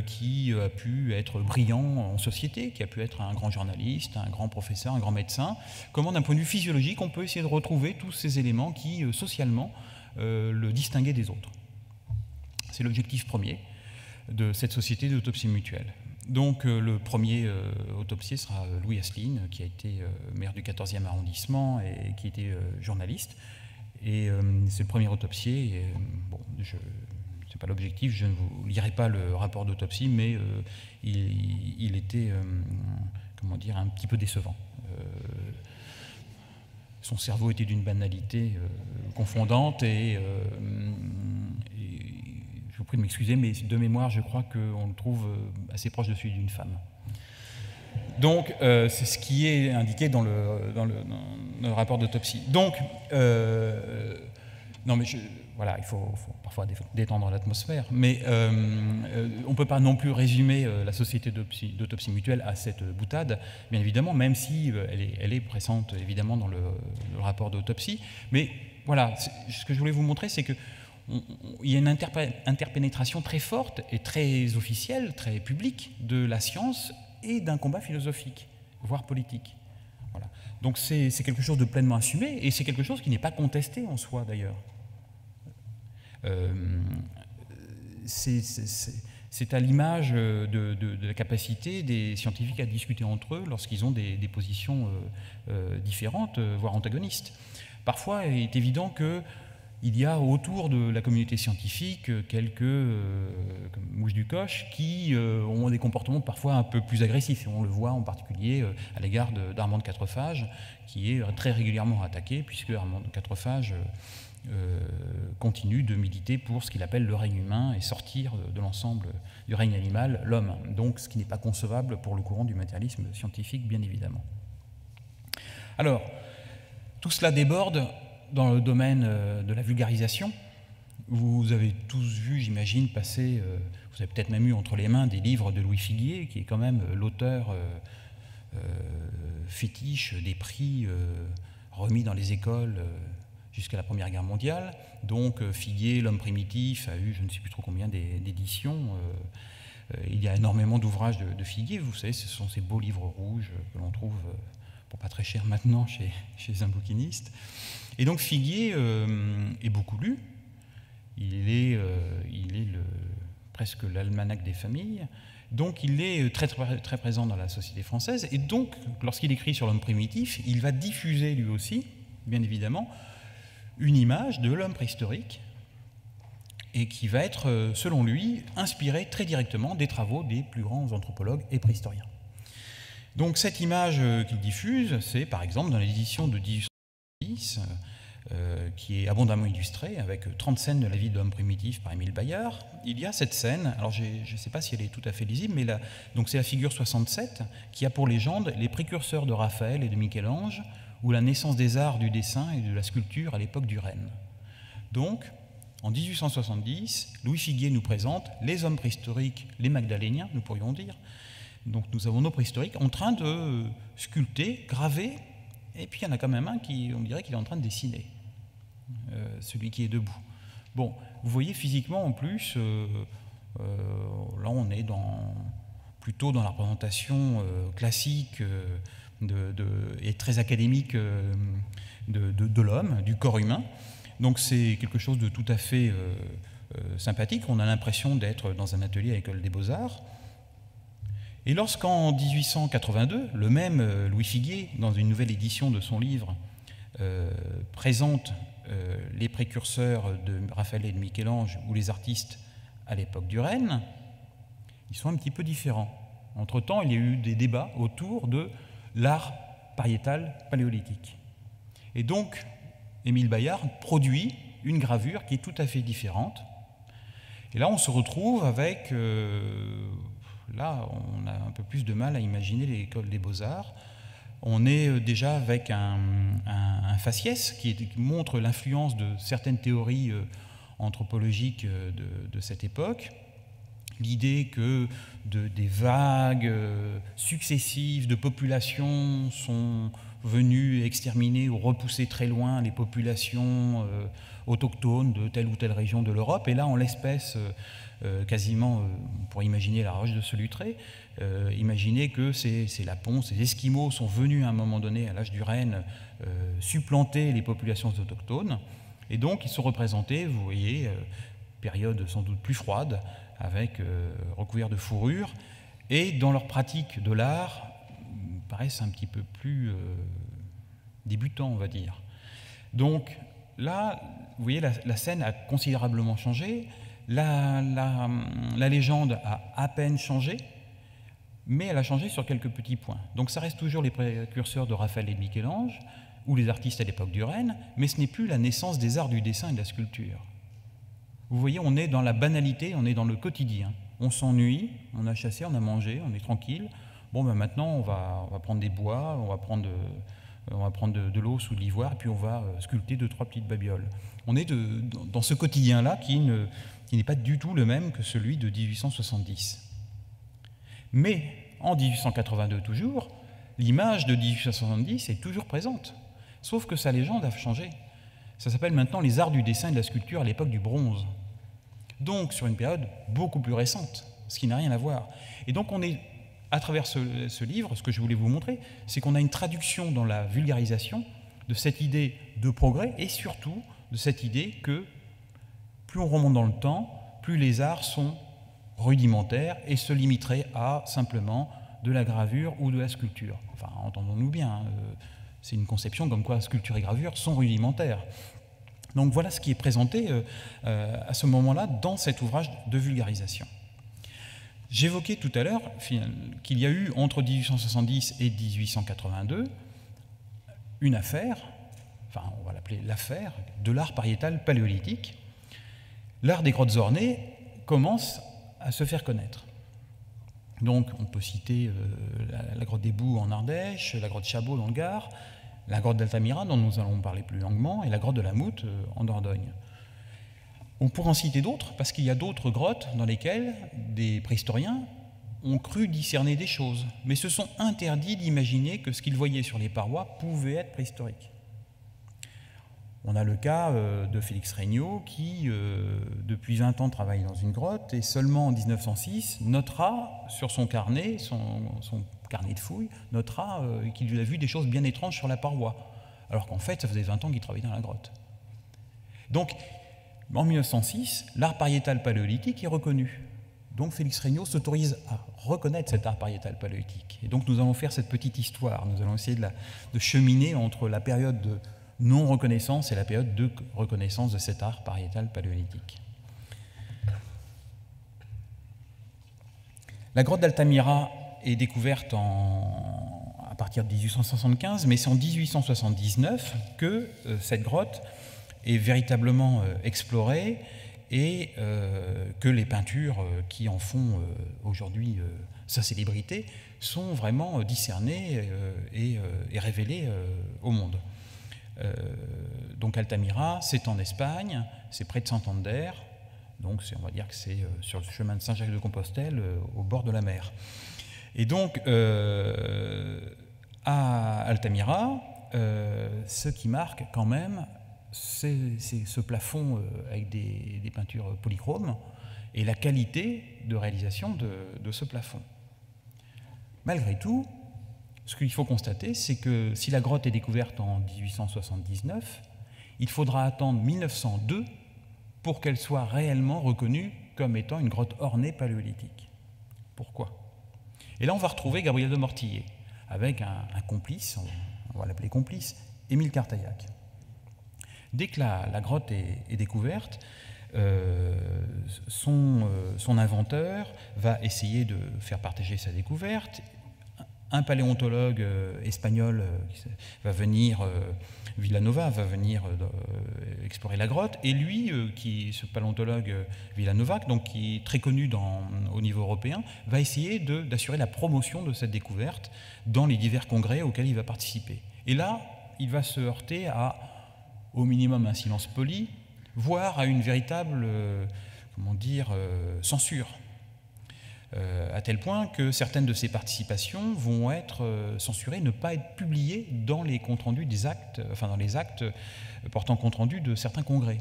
qui a pu être brillant en société, qui a pu être un grand journaliste, un grand professeur, un grand médecin, comment d'un point de vue physiologique on peut essayer de retrouver tous ces éléments qui, socialement, le distinguaient des autres. C'est l'objectif premier de cette société d'autopsie mutuelle. Donc le premier autopsié sera Louis Asseline, qui a été maire du 14e arrondissement et qui était journaliste. Et c'est le premier autopsié. Et, bon, c'est pas l'objectif, je ne vous lirai pas le rapport d'autopsie, mais il était, comment dire, un petit peu décevant. Son cerveau était d'une banalité confondante et je vous prie de m'excuser, mais de mémoire, je crois qu'on le trouve assez proche de celui d'une femme. Donc, c'est ce qui est indiqué dans le rapport d'autopsie. Donc, non, mais voilà, il faut parfois détendre l'atmosphère, mais on ne peut pas non plus résumer la société d'autopsie mutuelle à cette boutade, bien évidemment, même si elle est présente évidemment dans le rapport d'autopsie. Mais voilà, ce que je voulais vous montrer, c'est que il y a une interpénétration très forte et très officielle, très publique de la science et d'un combat philosophique, voire politique. Voilà. Donc c'est quelque chose de pleinement assumé, et c'est quelque chose qui n'est pas contesté en soi d'ailleurs. C'est à l'image de la capacité des scientifiques à discuter entre eux lorsqu'ils ont des positions différentes, voire antagonistes. Parfois, il est évident qu'il y a autour de la communauté scientifique quelques mouches du coche qui ont des comportements parfois un peu plus agressifs. Et on le voit en particulier à l'égard d'Armand de Quatrefages, qui est très régulièrement attaqué, puisque Armand de Quatrefages continue de militer pour ce qu'il appelle le règne humain et sortir de l'ensemble du règne animal, l'homme. Donc ce qui n'est pas concevable pour le courant du matérialisme scientifique, bien évidemment. Alors, tout cela déborde dans le domaine de la vulgarisation. Vous avez tous vu, j'imagine, passer, vous avez peut-être même eu entre les mains des livres de Louis Figuier, qui est quand même l'auteur fétiche des prix remis dans les écoles jusqu'à la Première Guerre mondiale. Donc Figuier, l'homme primitif, a eu je ne sais plus trop combien d'éditions. Il y a énormément d'ouvrages de Figuier. Vous savez, ce sont ces beaux livres rouges que l'on trouve pour pas très cher maintenant chez un bouquiniste. Et donc Figuier est beaucoup lu. Il est presque l'almanach des familles. Donc il est très, très, très présent dans la société française. Et donc, lorsqu'il écrit sur l'homme primitif, il va diffuser lui aussi, bien évidemment, une image de l'homme préhistorique et qui va être, selon lui, inspirée très directement des travaux des plus grands anthropologues et préhistoriens. Donc cette image qu'il diffuse, c'est par exemple dans l'édition de 1810, qui est abondamment illustrée, avec 30 scènes de la vie de l'homme primitif par Émile Bayard. Il y a cette scène, alors je ne sais pas si elle est tout à fait lisible, mais donc c'est la figure 67, qui a pour légende les précurseurs de Raphaël et de Michel-Ange, ou la naissance des arts du dessin et de la sculpture à l'époque du Rennes. Donc, en 1870, Louis Figuier nous présente les hommes préhistoriques, les Magdaléniens, nous pourrions dire. Donc nous avons nos préhistoriques en train de sculpter, graver, et puis il y en a quand même un qui, on dirait qu'il est en train de dessiner. celui qui est debout. Bon, vous voyez physiquement en plus, là on est plutôt dans la représentation classique et très académique de l'homme, du corps humain. Donc c'est quelque chose de tout à fait sympathique. On a l'impression d'être dans un atelier à l'École des Beaux-Arts. Et lorsqu'en 1882, le même Louis Figuier, dans une nouvelle édition de son livre, présente les précurseurs de Raphaël et de Michel-Ange ou les artistes à l'époque du Rennes, ils sont un petit peu différents. Entre-temps, il y a eu des débats autour de l'art pariétal paléolithique. Et donc, Émile Bayard produit une gravure qui est tout à fait différente. Et là, on se retrouve avec... là, on a un peu plus de mal à imaginer l'École des Beaux-Arts. On est déjà avec un faciès qui montre l'influence de certaines théories anthropologiques de cette époque. L'idée que des vagues successives de populations sont venues exterminer ou repousser très loin les populations autochtones de telle ou telle région de l'Europe. Et là, en l'espèce, quasiment, on pourrait imaginer la roche de Solutré, imaginer que ces Lapons, ces Esquimaux sont venus à un moment donné, à l'âge du Renne, supplanter les populations autochtones. Et donc, ils sont représentés, vous voyez, période sans doute plus froide, avec recouvert de fourrure, et dans leur pratique de l'art, paraissent un petit peu plus débutants, on va dire. Donc là, vous voyez, la scène a considérablement changé, la légende a à peine changé, mais elle a changé sur quelques petits points. Donc ça reste toujours les précurseurs de Raphaël et de Michel-Ange, ou les artistes à l'époque du Rennes, mais ce n'est plus la naissance des arts du dessin et de la sculpture. Vous voyez, on est dans la banalité, on est dans le quotidien. On s'ennuie, on a chassé, on a mangé, on est tranquille. Bon, ben maintenant, on va prendre des bois, on va prendre de l'eau sous de l'ivoire, et puis on va sculpter 2-3 petites babioles. On est dans ce quotidien-là qui n'est pas du tout le même que celui de 1870. Mais en 1882 toujours, l'image de 1870 est toujours présente, sauf que sa légende a changé. Ça s'appelle maintenant les arts du dessin et de la sculpture à l'époque du bronze. Donc sur une période beaucoup plus récente, ce qui n'a rien à voir. Et donc on est, à travers ce livre, ce que je voulais vous montrer, c'est qu'on a une traduction dans la vulgarisation de cette idée de progrès et surtout de cette idée que plus on remonte dans le temps, plus les arts sont rudimentaires et se limiteraient à simplement de la gravure ou de la sculpture. Enfin, entendons-nous bien, c'est une conception comme quoi sculpture et gravure sont rudimentaires. Donc voilà ce qui est présenté à ce moment-là dans cet ouvrage de vulgarisation. J'évoquais tout à l'heure qu'il y a eu entre 1870 et 1882 une affaire, enfin on va l'appeler l'affaire, de l'art pariétal paléolithique. L'art des grottes ornées commence à se faire connaître. Donc on peut citer la grotte des Boues en Ardèche, la grotte Chabot dans le Gard, la grotte d'Altamira dont nous allons parler plus longuement et la grotte de la Moute en Dordogne. On pourrait en citer d'autres parce qu'il y a d'autres grottes dans lesquelles des préhistoriens ont cru discerner des choses, mais se sont interdits d'imaginer que ce qu'ils voyaient sur les parois pouvait être préhistorique. On a le cas de Félix Regnault qui, depuis 20 ans, travaille dans une grotte et seulement en 1906 notera sur son carnet, son carnet de fouilles, notera qu'il a vu des choses bien étranges sur la paroi, alors qu'en fait, ça faisait 20 ans qu'il travaillait dans la grotte. Donc, en 1906, l'art pariétal paléolithique est reconnu. Donc Félix Regnault s'autorise à reconnaître cet art pariétal paléolithique. Et donc nous allons faire cette petite histoire, nous allons essayer de cheminer entre la période de non-reconnaissance et la période de reconnaissance de cet art pariétal paléolithique. La grotte d'Altamira est découverte à partir de 1875, mais c'est en 1879 que cette grotte est véritablement explorée et que les peintures qui en font aujourd'hui sa célébrité sont vraiment discernées et révélées au monde. Donc Altamira, c'est en Espagne, c'est près de Santander, donc on va dire que c'est sur le chemin de Saint-Jacques-de-Compostelle, au bord de la mer. Et donc, à Altamira, ce qui marque quand même c'est ce plafond avec des peintures polychromes et la qualité de réalisation de ce plafond. Malgré tout, ce qu'il faut constater, c'est que si la grotte est découverte en 1879, il faudra attendre 1902 pour qu'elle soit réellement reconnue comme étant une grotte ornée paléolithique. Pourquoi? Et là, on va retrouver Gabriel de Mortillet, avec un complice, on va l'appeler complice, Émile Cartaillac. Dès que la grotte est découverte, son inventeur va essayer de faire partager sa découverte. Un paléontologue espagnol va venir, Villanova, va venir explorer la grotte, et lui, ce paléontologue Villanova, donc, qui est très connu au niveau européen, va essayer d'assurer la promotion de cette découverte dans les divers congrès auxquels il va participer. Et là, il va se heurter au minimum un silence poli, voire à une véritable censure. À tel point que certaines de ces participations vont être censurées, ne pas être publiées dans les comptes rendus des actes, dans les actes portant compte rendu de certains congrès.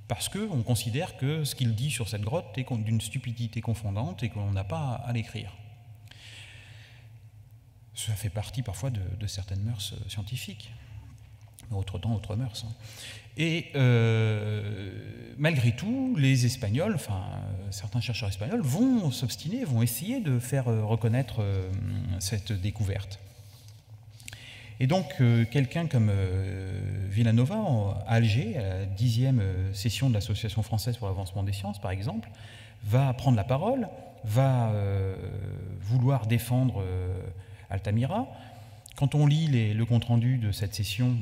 Parce qu'on considère que ce qu'il dit sur cette grotte est d'une stupidité confondante et qu'on n'a pas à l'écrire. Ça fait partie parfois de certaines mœurs scientifiques. Autre temps, autre mœurs. Et malgré tout, les Espagnols, certains chercheurs espagnols, vont s'obstiner, vont essayer de faire reconnaître cette découverte. Et donc, quelqu'un comme Villanova, à Alger, à la 10e session de l'Association française pour l'avancement des sciences, par exemple, va prendre la parole, va vouloir défendre Altamira. Quand on lit le compte-rendu de cette session,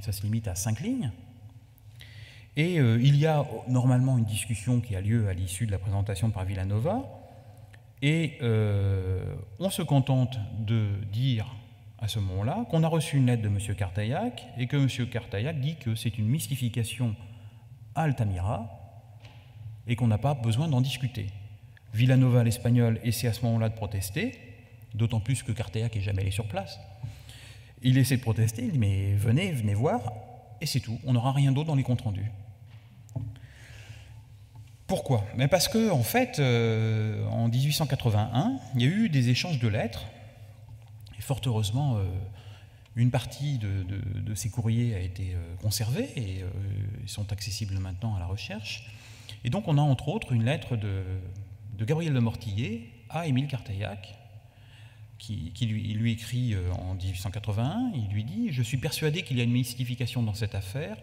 ça se limite à 5 lignes. Et il y a normalement une discussion qui a lieu à l'issue de la présentation par Villanova. Et on se contente de dire à ce moment-là qu'on a reçu une lettre de M. Cartaillac et que M. Cartaillac dit que c'est une mystification à Altamira et qu'on n'a pas besoin d'en discuter. Villanova, l'espagnol, essaie à ce moment-là de protester, d'autant plus que Cartaillac n'est jamais allé sur place. Il essaie de protester, il dit mais venez voir, et c'est tout, on n'aura rien d'autre dans les comptes rendus. Pourquoi? Mais parce que, en fait, en 1881, il y a eu des échanges de lettres, et fort heureusement, une partie de ces courriers a été conservée, et ils sont accessibles maintenant à la recherche. Et donc on a entre autres une lettre de Gabriel de Mortillet à Émile Cartaillac, qui lui écrit en 1881, il lui dit « Je suis persuadé qu'il y a une mystification dans cette affaire.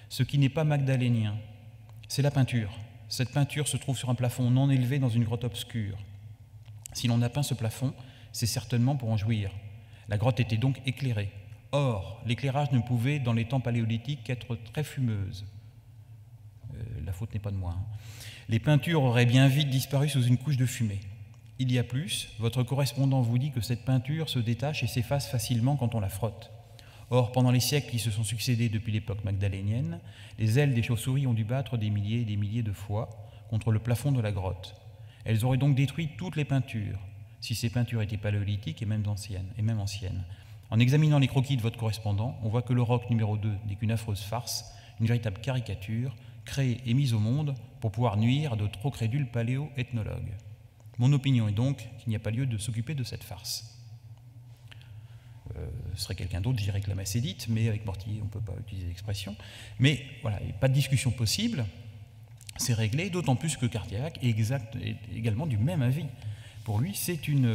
Ce qui n'est pas magdalénien, c'est la peinture. Cette peinture se trouve sur un plafond non élevé dans une grotte obscure. Si l'on a peint ce plafond, c'est certainement pour en jouir. La grotte était donc éclairée. Or, l'éclairage ne pouvait, dans les temps paléolithiques, qu'être très fumeuse. La faute n'est pas de moi. Hein. Les peintures auraient bien vite disparu sous une couche de fumée. Il y a plus, votre correspondant vous dit que cette peinture se détache et s'efface facilement quand on la frotte. Or, pendant les siècles qui se sont succédés depuis l'époque magdalénienne, les ailes des chauves-souris ont dû battre des milliers et des milliers de fois contre le plafond de la grotte. Elles auraient donc détruit toutes les peintures, si ces peintures étaient paléolithiques et même anciennes. En examinant les croquis de votre correspondant, on voit que le roc numéro 2 n'est qu'une affreuse farce, une véritable caricature, créée et mise au monde pour pouvoir nuire à de trop crédules paléo-ethnologues. Mon opinion est donc qu'il n'y a pas lieu de s'occuper de cette farce. Ce serait quelqu'un d'autre, j'y réclame assez vite, mais avec Mortillet, on ne peut pas utiliser l'expression. Mais voilà, il n'y a pas de discussion possible, c'est réglé, d'autant plus que Cartaillac est également du même avis. Pour lui, c'est une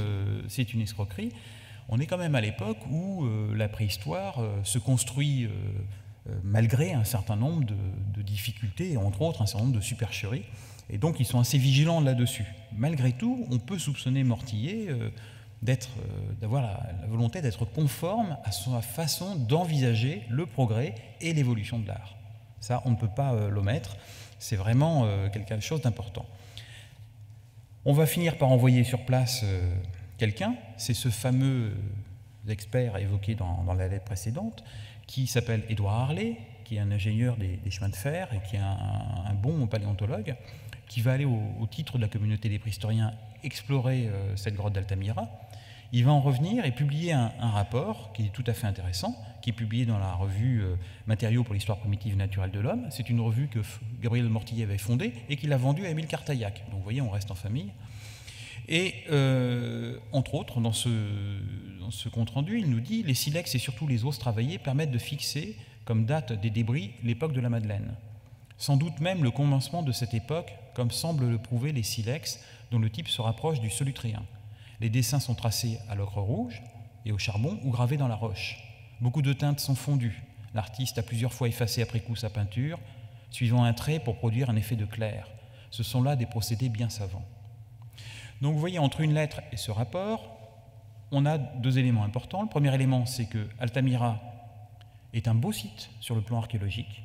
escroquerie. On est quand même à l'époque où la préhistoire se construit malgré un certain nombre de difficultés, entre autres un certain nombre de supercheries, et donc ils sont assez vigilants là-dessus. Malgré tout, on peut soupçonner Mortillet d'avoir la volonté d'être conforme à sa façon d'envisager le progrès et l'évolution de l'art. Ça, on ne peut pas l'omettre, c'est vraiment quelque chose d'important. On va finir par envoyer sur place quelqu'un, c'est ce fameux expert évoqué dans la lettre précédente, qui s'appelle Édouard Harley, qui est un ingénieur des chemins de fer et qui est un bon paléontologue, qui va aller au titre de la communauté des préhistoriens explorer cette grotte d'Altamira. Il va en revenir et publier un rapport qui est tout à fait intéressant, qui est publié dans la revue Matériaux pour l'histoire primitive et naturelle de l'homme. C'est une revue que Gabriel de Mortillet avait fondée et qu'il a vendue à Émile Cartaillac. Donc vous voyez, on reste en famille. Et entre autres, dans ce compte-rendu, il nous dit « Les silex et surtout les os travaillés permettent de fixer comme date des débris l'époque de la Madeleine. Sans doute même le commencement de cette époque, comme semblent le prouver les silex dont le type se rapproche du solutréen. Les dessins sont tracés à l'ocre rouge et au charbon ou gravés dans la roche. Beaucoup de teintes sont fondues. L'artiste a plusieurs fois effacé après coup sa peinture, suivant un trait pour produire un effet de clair. Ce sont là des procédés bien savants. » Donc vous voyez, entre une lettre et ce rapport, on a deux éléments importants. Le premier élément, c'est que Altamira est un beau site sur le plan archéologique.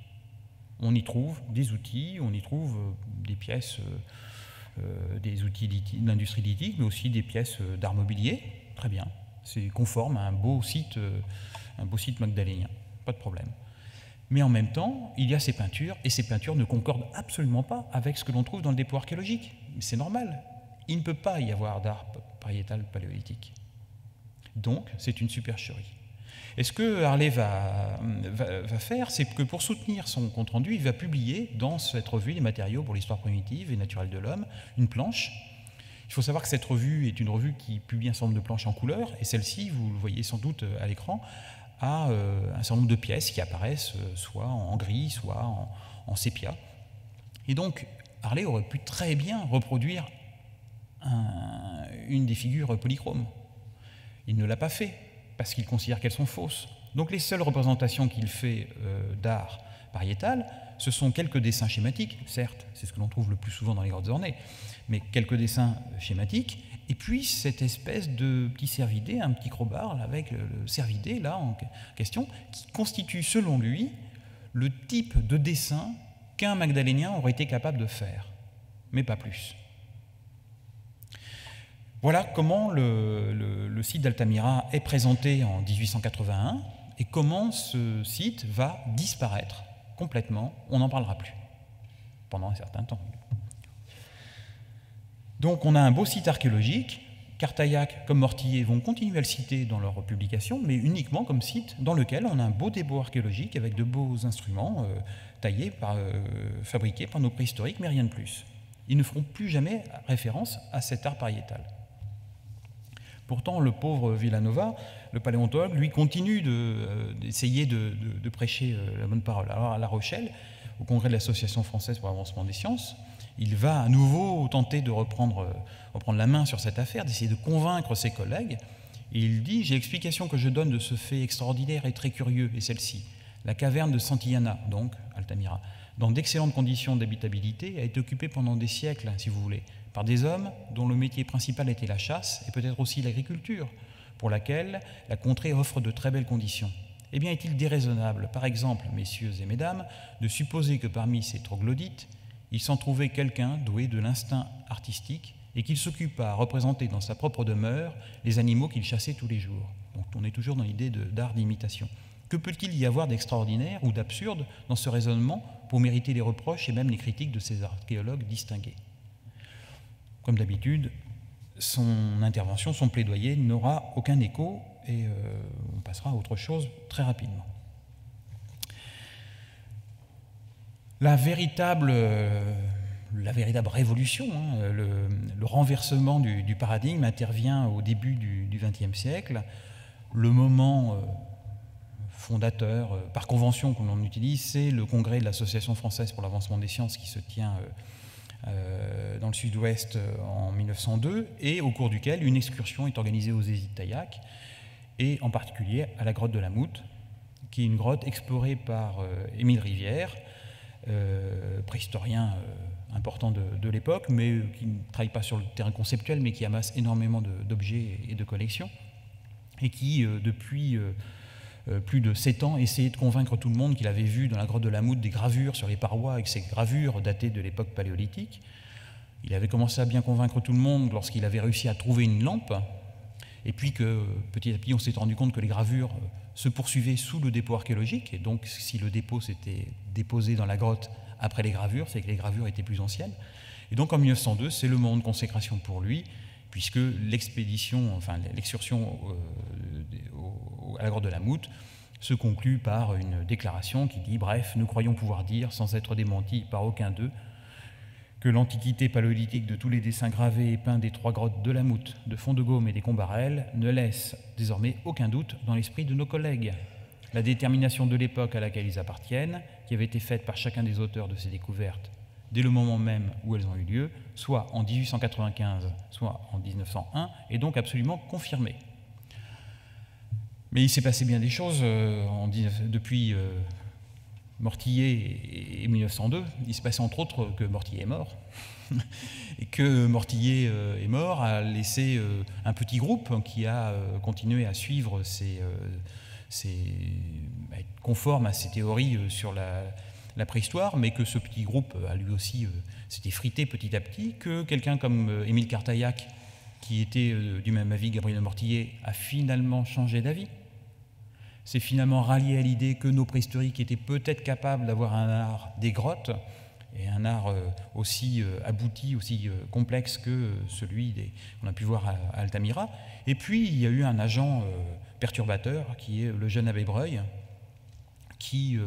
On y trouve des outils, on y trouve des pièces, des outils d'industrie lithique, mais aussi des pièces d'art mobilier. Très bien, c'est conforme à un beau site magdalénien, pas de problème. Mais en même temps, il y a ces peintures, et ces peintures ne concordent absolument pas avec ce que l'on trouve dans le dépôt archéologique. C'est normal. Il ne peut pas y avoir d'art pariétal paléolithique. Donc, c'est une supercherie. Et ce que Harlay va faire, c'est que pour soutenir son compte-rendu, il va publier dans cette revue Les matériaux pour l'histoire primitive et naturelle de l'homme une planche. Il faut savoir que cette revue est une revue qui publie un certain nombre de planches en couleur, et celle-ci, vous le voyez sans doute à l'écran, a un certain nombre de pièces qui apparaissent soit en gris, soit en sépia. Et donc, Harlay aurait pu très bien reproduire une des figures polychromes. Il ne l'a pas fait, parce qu'il considère qu'elles sont fausses. Donc les seules représentations qu'il fait d'art pariétal, ce sont quelques dessins schématiques, certes, c'est ce que l'on trouve le plus souvent dans les grottes ornées, mais quelques dessins schématiques, et puis cette espèce de petit cervidé, un petit crowbar avec le cervidé là en question, qui constitue selon lui le type de dessin qu'un magdalénien aurait été capable de faire, mais pas plus. Voilà comment le site d'Altamira est présenté en 1881 et comment ce site va disparaître complètement. On n'en parlera plus pendant un certain temps. Donc on a un beau site archéologique. Cartaillac comme Mortillet vont continuer à le citer dans leurs publications, mais uniquement comme site dans lequel on a un beau dépôt archéologique avec de beaux instruments taillés, fabriqués par nos préhistoriques, mais rien de plus. Ils ne feront plus jamais référence à cet art pariétal. Pourtant, le pauvre Villanova, le paléontologue, lui continue d'essayer de prêcher la bonne parole. Alors à La Rochelle, au congrès de l'Association française pour l'avancement des sciences, il va à nouveau tenter de reprendre la main sur cette affaire, d'essayer de convaincre ses collègues. Et il dit « J'ai l'explication que je donne de ce fait extraordinaire et très curieux, et celle-ci. La caverne de Santillana, donc Altamira, dans d'excellentes conditions d'habitabilité, a été occupée pendant des siècles, si vous voulez, par des hommes dont le métier principal était la chasse et peut-être aussi l'agriculture, pour laquelle la contrée offre de très belles conditions. Eh bien, est-il déraisonnable, par exemple, messieurs et mesdames, de supposer que parmi ces troglodytes, il s'en trouvait quelqu'un doué de l'instinct artistique et qu'il s'occupa à représenter dans sa propre demeure les animaux qu'il chassait tous les jours. Donc on est toujours dans l'idée d'art d'imitation. Que peut-il y avoir d'extraordinaire ou d'absurde dans ce raisonnement pour mériter les reproches et même les critiques de ces archéologues distingués? Comme d'habitude, son intervention, son plaidoyer n'aura aucun écho et on passera à autre chose très rapidement. La véritable révolution, le renversement du paradigme intervient au début du XXe siècle. Le moment fondateur, par convention que l'on utilise, c'est le congrès de l'Association française pour l'avancement des sciences qui se tient dans le sud-ouest en 1902 et au cours duquel une excursion est organisée aux Hésites-Taillac et en particulier à la grotte de la Moute, qui est une grotte explorée par Émile Rivière, préhistorien important de l'époque, mais qui ne travaille pas sur le terrain conceptuel, mais qui amasse énormément d'objets et de collections, et qui, depuis plus de 7 ans, essayait de convaincre tout le monde qu'il avait vu dans la grotte de la Moute des gravures sur les parois, avec ces gravures datées de l'époque paléolithique. Il avait commencé à bien convaincre tout le monde lorsqu'il avait réussi à trouver une lampe, et puis que petit à petit on s'est rendu compte que les gravures se poursuivaient sous le dépôt archéologique, et donc si le dépôt s'était déposé dans la grotte après les gravures, c'est que les gravures étaient plus anciennes. Et donc en 1902, c'est le moment de consécration pour lui, puisque l'expédition, enfin l'excursion à la grotte de la Moute se conclut par une déclaration qui dit « Bref, nous croyons pouvoir dire, sans être démentis par aucun d'eux, que l'antiquité paléolithique de tous les dessins gravés et peints des 3 grottes de la Moute, de Fond-de-Gaume et des Combarelles ne laisse désormais aucun doute dans l'esprit de nos collègues. La détermination de l'époque à laquelle ils appartiennent, qui avait été faite par chacun des auteurs de ces découvertes dès le moment même où elles ont eu lieu, soit en 1895, soit en 1901, est donc absolument confirmée. » Mais il s'est passé bien des choses depuis Mortillet et 1902. Il s'est passé entre autres que Mortillet est mort. Et que Mortillet est mort, a laissé un petit groupe qui a continué à suivre être conforme à ses théories sur la préhistoire, mais que ce petit groupe a lui aussi s'était frité petit à petit, que quelqu'un comme Émile Cartaillac, qui était du même avis que Gabriel Mortillet, a finalement changé d'avis. C'est finalement rallié à l'idée que nos préhistoriques étaient peut-être capables d'avoir un art des grottes, et un art aussi abouti, aussi complexe que celui qu'on a pu voir à Altamira. Et puis, il y a eu un agent perturbateur, qui est le jeune abbé Breuil, qui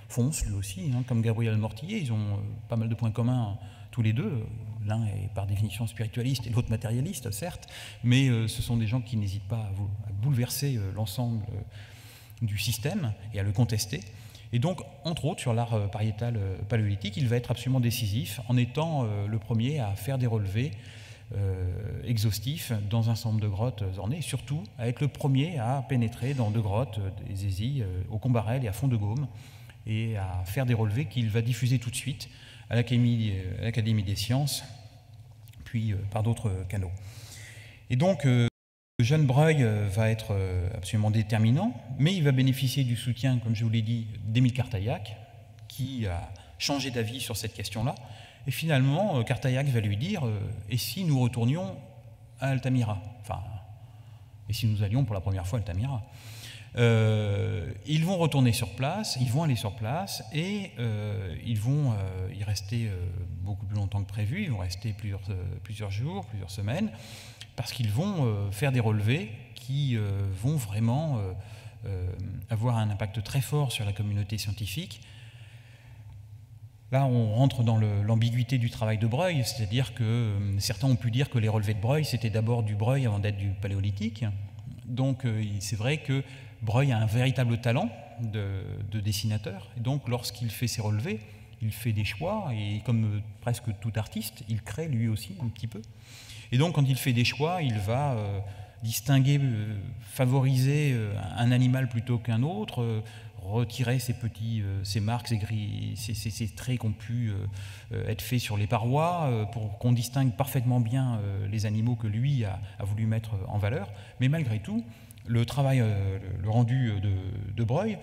fonce lui aussi, hein, comme Gabriel Mortillet. Ils ont pas mal de points communs tous les deux. L'un est par définition spiritualiste et l'autre matérialiste, certes, mais ce sont des gens qui n'hésitent pas à bouleverser l'ensemble du système et à le contester. Et donc, entre autres, sur l'art pariétal paléolithique, il va être absolument décisif en étant le premier à faire des relevés exhaustifs dans un certain nombre de grottes ornées, et surtout à être le premier à pénétrer dans 2 grottes, des Hésies, au Combarel et à Fond-de-Gaume, et à faire des relevés qu'il va diffuser tout de suite à l'Académie des sciences, puis par d'autres canaux. Et donc, le jeune Breuil va être absolument déterminant, mais il va bénéficier du soutien, comme je vous l'ai dit, d'Émile Cartaillac, qui a changé d'avis sur cette question-là. Et finalement, Cartaillac va lui dire « Et si nous retournions à Altamira ?» Enfin, et si nous allions pour la première fois à Altamira. Ils vont retourner sur place, ils vont aller sur place, et ils vont y rester beaucoup plus longtemps que prévu. Ils vont rester plusieurs jours, plusieurs semaines, parce qu'ils vont faire des relevés qui vont vraiment avoir un impact très fort sur la communauté scientifique. Là, on rentre dans l'ambiguïté du travail de Breuil, c'est-à-dire que certains ont pu dire que les relevés de Breuil, c'était d'abord du Breuil avant d'être du paléolithique. Donc, c'est vrai que Breuil a un véritable talent de dessinateur. Et donc, lorsqu'il fait ses relevés, il fait des choix, et comme presque tout artiste, il crée lui aussi un petit peu. Et donc, quand il fait des choix, il va distinguer, favoriser un animal plutôt qu'un autre, retirer ces marques, ces traits qui ont pu être faits sur les parois pour qu'on distingue parfaitement bien les animaux que lui a voulu mettre en valeur. Mais malgré tout, le travail, le rendu de Breuil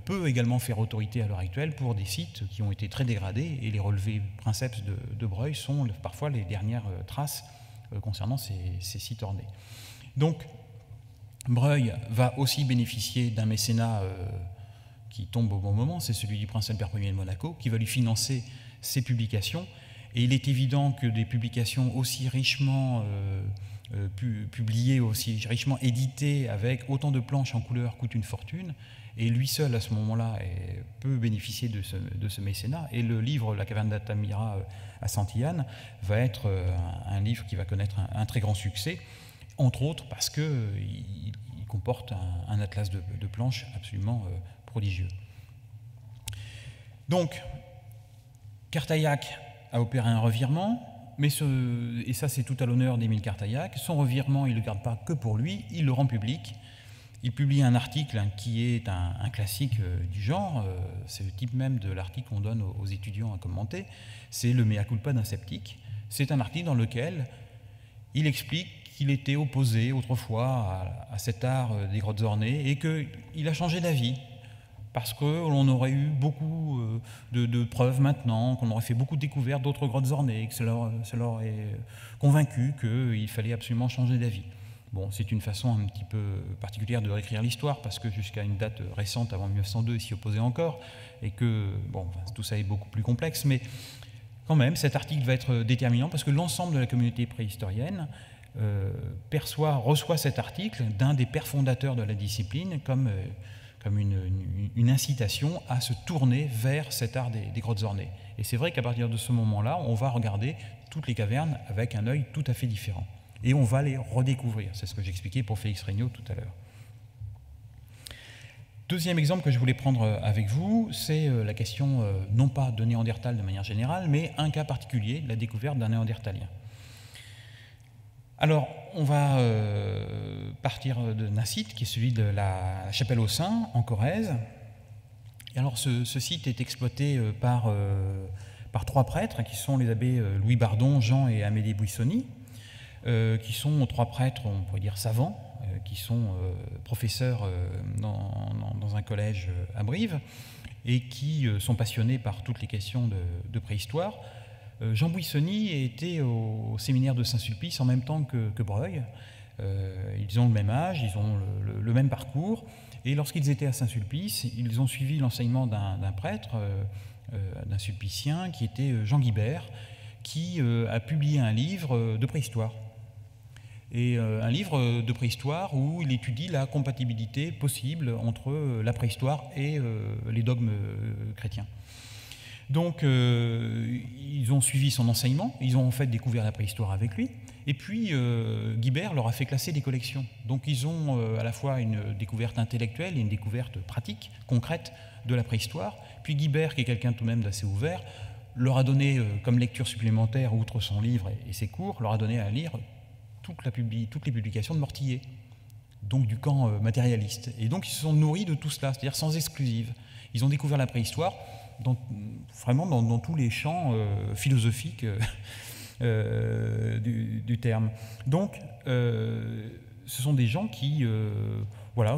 peut également faire autorité à l'heure actuelle pour des sites qui ont été très dégradés, et les relevés princeps de Breuil sont parfois les dernières traces concernant ces sites ornés. Donc, Breuil va aussi bénéficier d'un mécénat qui tombe au bon moment, c'est celui du prince Albert Ier de Monaco, qui va lui financer ses publications. Et il est évident que des publications aussi richement publiées, aussi richement éditées, avec autant de planches en couleur, coûtent une fortune. Et lui seul, à ce moment-là, peut bénéficier de ce mécénat. Et le livre « La caverne d'Altamira à Santillane » va être un livre qui va connaître un très grand succès, entre autres parce qu'il comporte un atlas de planches absolument prodigieux. Donc, Cartaillac a opéré un revirement, et ça c'est tout à l'honneur d'Émile Cartaillac. Son revirement, il ne le garde pas que pour lui, il le rend public. Il publie un article qui est un classique du genre, c'est le type même de l'article qu'on donne aux étudiants à commenter, c'est le mea culpa d'un sceptique. C'est un article dans lequel il explique qu'il était opposé autrefois à cet art des grottes ornées et qu'il a changé d'avis, parce qu'on aurait eu beaucoup de preuves maintenant, qu'on aurait fait beaucoup de découvertes d'autres grottes ornées, que ça leur aurait convaincu qu'il fallait absolument changer d'avis. Bon, c'est une façon un petit peu particulière de réécrire l'histoire, parce que jusqu'à une date récente, avant 1902, il s'y opposait encore, et que bon, tout ça est beaucoup plus complexe, mais quand même, cet article va être déterminant, parce que l'ensemble de la communauté préhistorienne reçoit cet article d'un des pères fondateurs de la discipline comme une incitation à se tourner vers cet art des grottes ornées. Et c'est vrai qu'à partir de ce moment-là, on va regarder toutes les cavernes avec un œil tout à fait différent. Et on va les redécouvrir. C'est ce que j'expliquais pour Félix Regnault tout à l'heure. Deuxième exemple que je voulais prendre avec vous, c'est la question non pas de Néandertal de manière générale, mais un cas particulier, la découverte d'un Néandertalien. Alors, on va partir d'un site qui est celui de la Chapelle aux Saints, en Corrèze. Et alors, ce site est exploité par 3 prêtres, qui sont les abbés Louis Bardon, Jean et Amédée Buissoni, qui sont 3 prêtres, on pourrait dire savants, qui sont professeurs dans un collège à Brive, et qui sont passionnés par toutes les questions de préhistoire. Jean Buissoni était au séminaire de Saint-Sulpice en même temps que Breuil. Ils ont le même âge, ils ont le même parcours, et lorsqu'ils étaient à Saint-Sulpice, ils ont suivi l'enseignement d'un prêtre, d'un sulpicien, qui était Jean Guibert, qui a publié un livre de préhistoire. Et un livre de préhistoire où il étudie la compatibilité possible entre la préhistoire et les dogmes chrétiens. Donc, ils ont suivi son enseignement, ils ont en fait découvert la préhistoire avec lui, et puis Guibert leur a fait classer des collections. Donc, ils ont à la fois une découverte intellectuelle et une découverte pratique, concrète de la préhistoire. Puis Guibert, qui est quelqu'un tout de même d'assez ouvert, leur a donné comme lecture supplémentaire, outre son livre et ses cours, leur a donné à lire toutes les publications de Mortillet, donc du camp matérialiste. Et donc, ils se sont nourris de tout cela, c'est-à-dire sans exclusive. Ils ont découvert la préhistoire vraiment dans tous les champs philosophiques du terme. Donc, ce sont des gens qui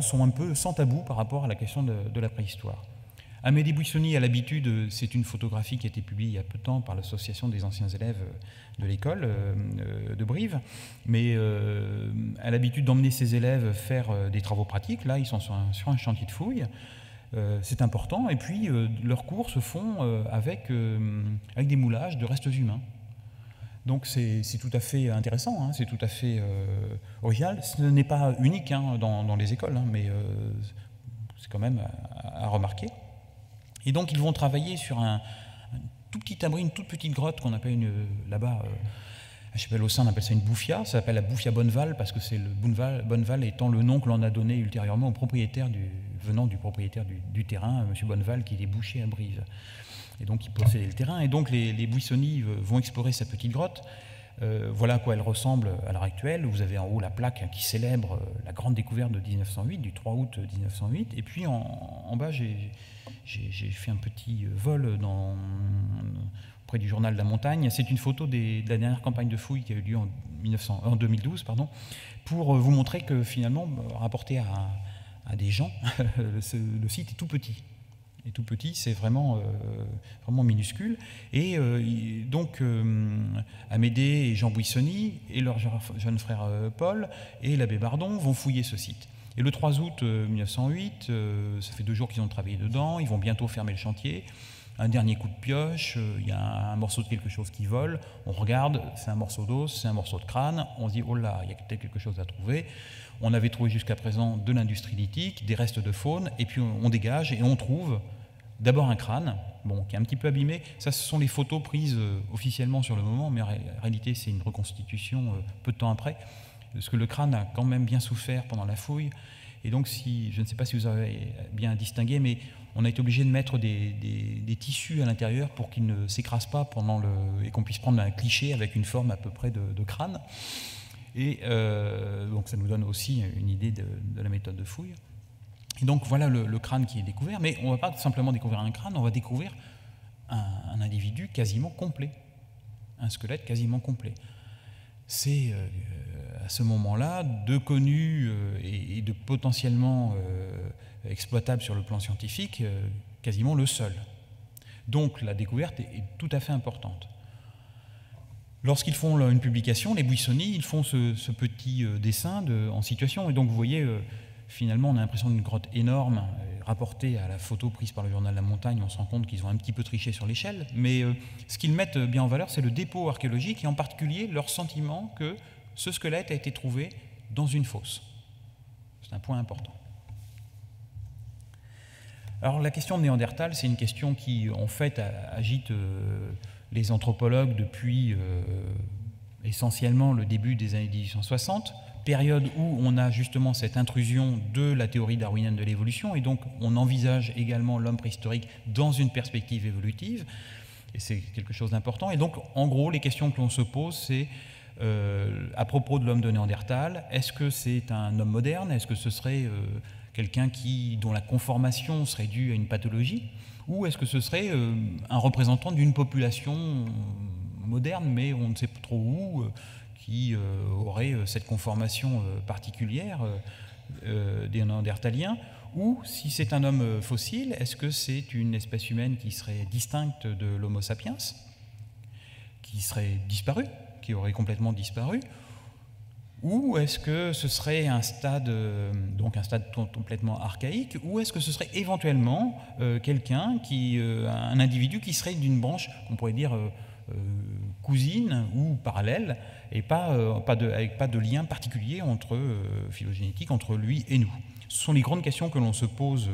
sont un peu sans tabou par rapport à la question de la préhistoire. Amédée Buissoni a l'habitude, c'est une photographie qui a été publiée il y a peu de temps par l'association des anciens élèves de l'école de Brive, mais a l'habitude d'emmener ses élèves faire des travaux pratiques. Là, ils sont sur un chantier de fouilles. C'est important, et puis leurs cours se font avec des moulages de restes humains. Donc c'est tout à fait intéressant, hein, c'est tout à fait original. Ce n'est pas unique dans les écoles, mais c'est quand même à remarquer. Et donc ils vont travailler sur un tout petit abri, une toute petite grotte qu'on appelle là-bas, à Chapelle aux Saints, on appelle ça une bouffia. Ça s'appelle la bouffia Bonneval parce que c'est le Bonneval étant le nom que l'on a donné ultérieurement au propriétaire venant du propriétaire du terrain, M. Bonneval, qui est boucher à Brive. Et donc il possédait le terrain. Et donc les Buissoni vont explorer cette petite grotte. Voilà à quoi elle ressemble à l'heure actuelle. Vous avez en haut la plaque qui célèbre la grande découverte de 1908, du 3 août 1908. Et puis en bas, j'ai fait un petit vol près du journal de la montagne. C'est une photo de la dernière campagne de fouilles qui a eu lieu en 2012, pour vous montrer que finalement, rapporté à des gens, le site est tout petit. Et tout petit, c'est vraiment minuscule. Et donc, Amédée et Jean Buissoni et leur jeune frère Paul et l'abbé Bardon vont fouiller ce site. Et le 3 août 1908, ça fait 2 jours qu'ils ont travaillé dedans, ils vont bientôt fermer le chantier. Un dernier coup de pioche, il y a un morceau de quelque chose qui vole, on regarde, c'est un morceau d'os, c'est un morceau de crâne, on se dit, oh là, il y a peut-être quelque chose à trouver. On avait trouvé jusqu'à présent de l'industrie lithique, des restes de faune, et puis on dégage et on trouve d'abord un crâne, qui est un petit peu abîmé. Ça, ce sont les photos prises officiellement sur le moment, mais en réalité, c'est une reconstitution peu de temps après, parce que le crâne a quand même bien souffert pendant la fouille. Et donc, je ne sais pas si vous avez bien distingué, mais on a été obligé de mettre des tissus à l'intérieur pour qu'ils ne s'écrasent pas et qu'on puisse prendre un cliché avec une forme à peu près de crâne. Et donc, ça nous donne aussi une idée de la méthode de fouille. Et donc, voilà le crâne qui est découvert. Mais on ne va pas simplement découvrir un crâne, on va découvrir un individu quasiment complet, un squelette quasiment complet. C'est à ce moment-là de connu et de potentiellement exploitable sur le plan scientifique, quasiment le seul. Donc la découverte est tout à fait importante. Lorsqu'ils font une publication, les Buissoni, ils font ce petit dessin en situation. Et donc vous voyez, finalement, on a l'impression d'une grotte énorme, rapportée à la photo prise par le journal La Montagne. On se rend compte qu'ils ont un petit peu triché sur l'échelle. Mais ce qu'ils mettent bien en valeur, c'est le dépôt archéologique et en particulier leur sentiment que ce squelette a été trouvé dans une fosse. C'est un point important. Alors la question de Néandertal, c'est une question qui en fait agite les anthropologues depuis essentiellement le début des années 1860, période où on a justement cette intrusion de la théorie darwinienne de l'évolution, et donc on envisage également l'homme préhistorique dans une perspective évolutive, et c'est quelque chose d'important. Et donc en gros les questions que l'on se pose, c'est à propos de l'homme de Néandertal, est-ce que c'est un homme moderne? Est-ce que ce serait quelqu'un dont la conformation serait due à une pathologie? Ou est-ce que ce serait un représentant d'une population moderne, mais on ne sait pas trop où, qui aurait cette conformation particulière des Néandertaliens? Ou si c'est un homme fossile, est-ce que c'est une espèce humaine qui serait distincte de l'Homo sapiens, qui serait disparue, qui aurait complètement disparu? Ou est-ce que ce serait un stade, donc un stade complètement archaïque, ou est-ce que ce serait éventuellement un individu qui serait d'une branche, qu'on pourrait dire cousine ou parallèle, et avec pas de lien particulier phylogénétique entre lui et nous? Ce sont les grandes questions que l'on se pose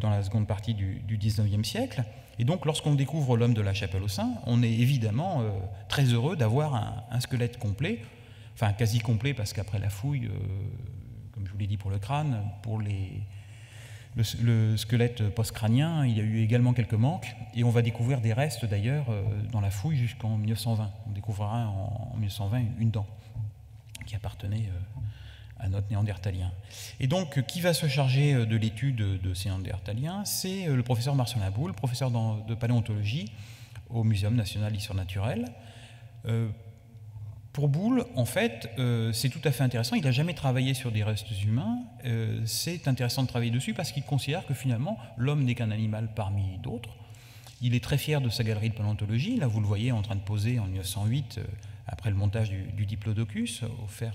dans la seconde partie du XIXe siècle. Et donc, lorsqu'on découvre l'homme de la Chapelle-aux-Saints, on est évidemment très heureux d'avoir un squelette complet, enfin quasi complet, parce qu'après la fouille, comme je vous l'ai dit pour le crâne, pour le squelette post-crânien, il y a eu également quelques manques, et on va découvrir des restes d'ailleurs dans la fouille jusqu'en 1920. On découvrira en 1920 une dent qui appartenait à notre néandertalien. Et donc, qui va se charger de l'étude de ces néandertaliens? C'est le professeur Marcel Aboul, professeur de paléontologie au Muséum national d'histoire naturelle. Pour Boule, en fait, c'est tout à fait intéressant. Il n'a jamais travaillé sur des restes humains. C'est intéressant de travailler dessus parce qu'il considère que finalement, l'homme n'est qu'un animal parmi d'autres. Il est très fier de sa galerie de paléontologie. Là, vous le voyez en train de poser en 1908, après le montage du Diplodocus, offert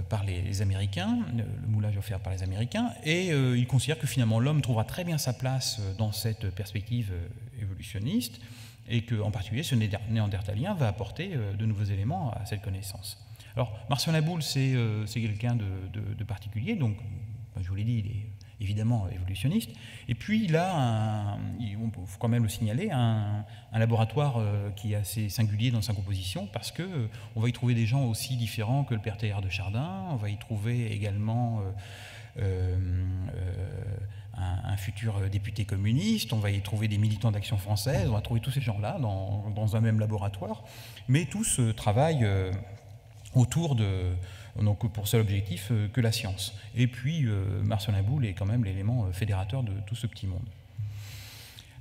par les Américains, le moulage offert par les Américains, et il considère que finalement l'homme trouvera très bien sa place dans cette perspective évolutionniste, et qu'en particulier ce néandertalien va apporter de nouveaux éléments à cette connaissance. Alors Marcel Aboul, c'est quelqu'un de particulier, donc je vous l'ai dit, il est évidemment évolutionniste, et puis il a, il faut quand même le signaler, un laboratoire qui est assez singulier dans sa composition, parce qu'on va y trouver des gens aussi différents que le père Teilhard de Chardin, on va y trouver également un futur député communiste, on va y trouver des militants d'Action française, on va trouver tous ces gens-là dans un même laboratoire, mais tous travaillent autour donc pour seul objectif que la science. Et puis Marcel Aboul est quand même l'élément fédérateur de tout ce petit monde.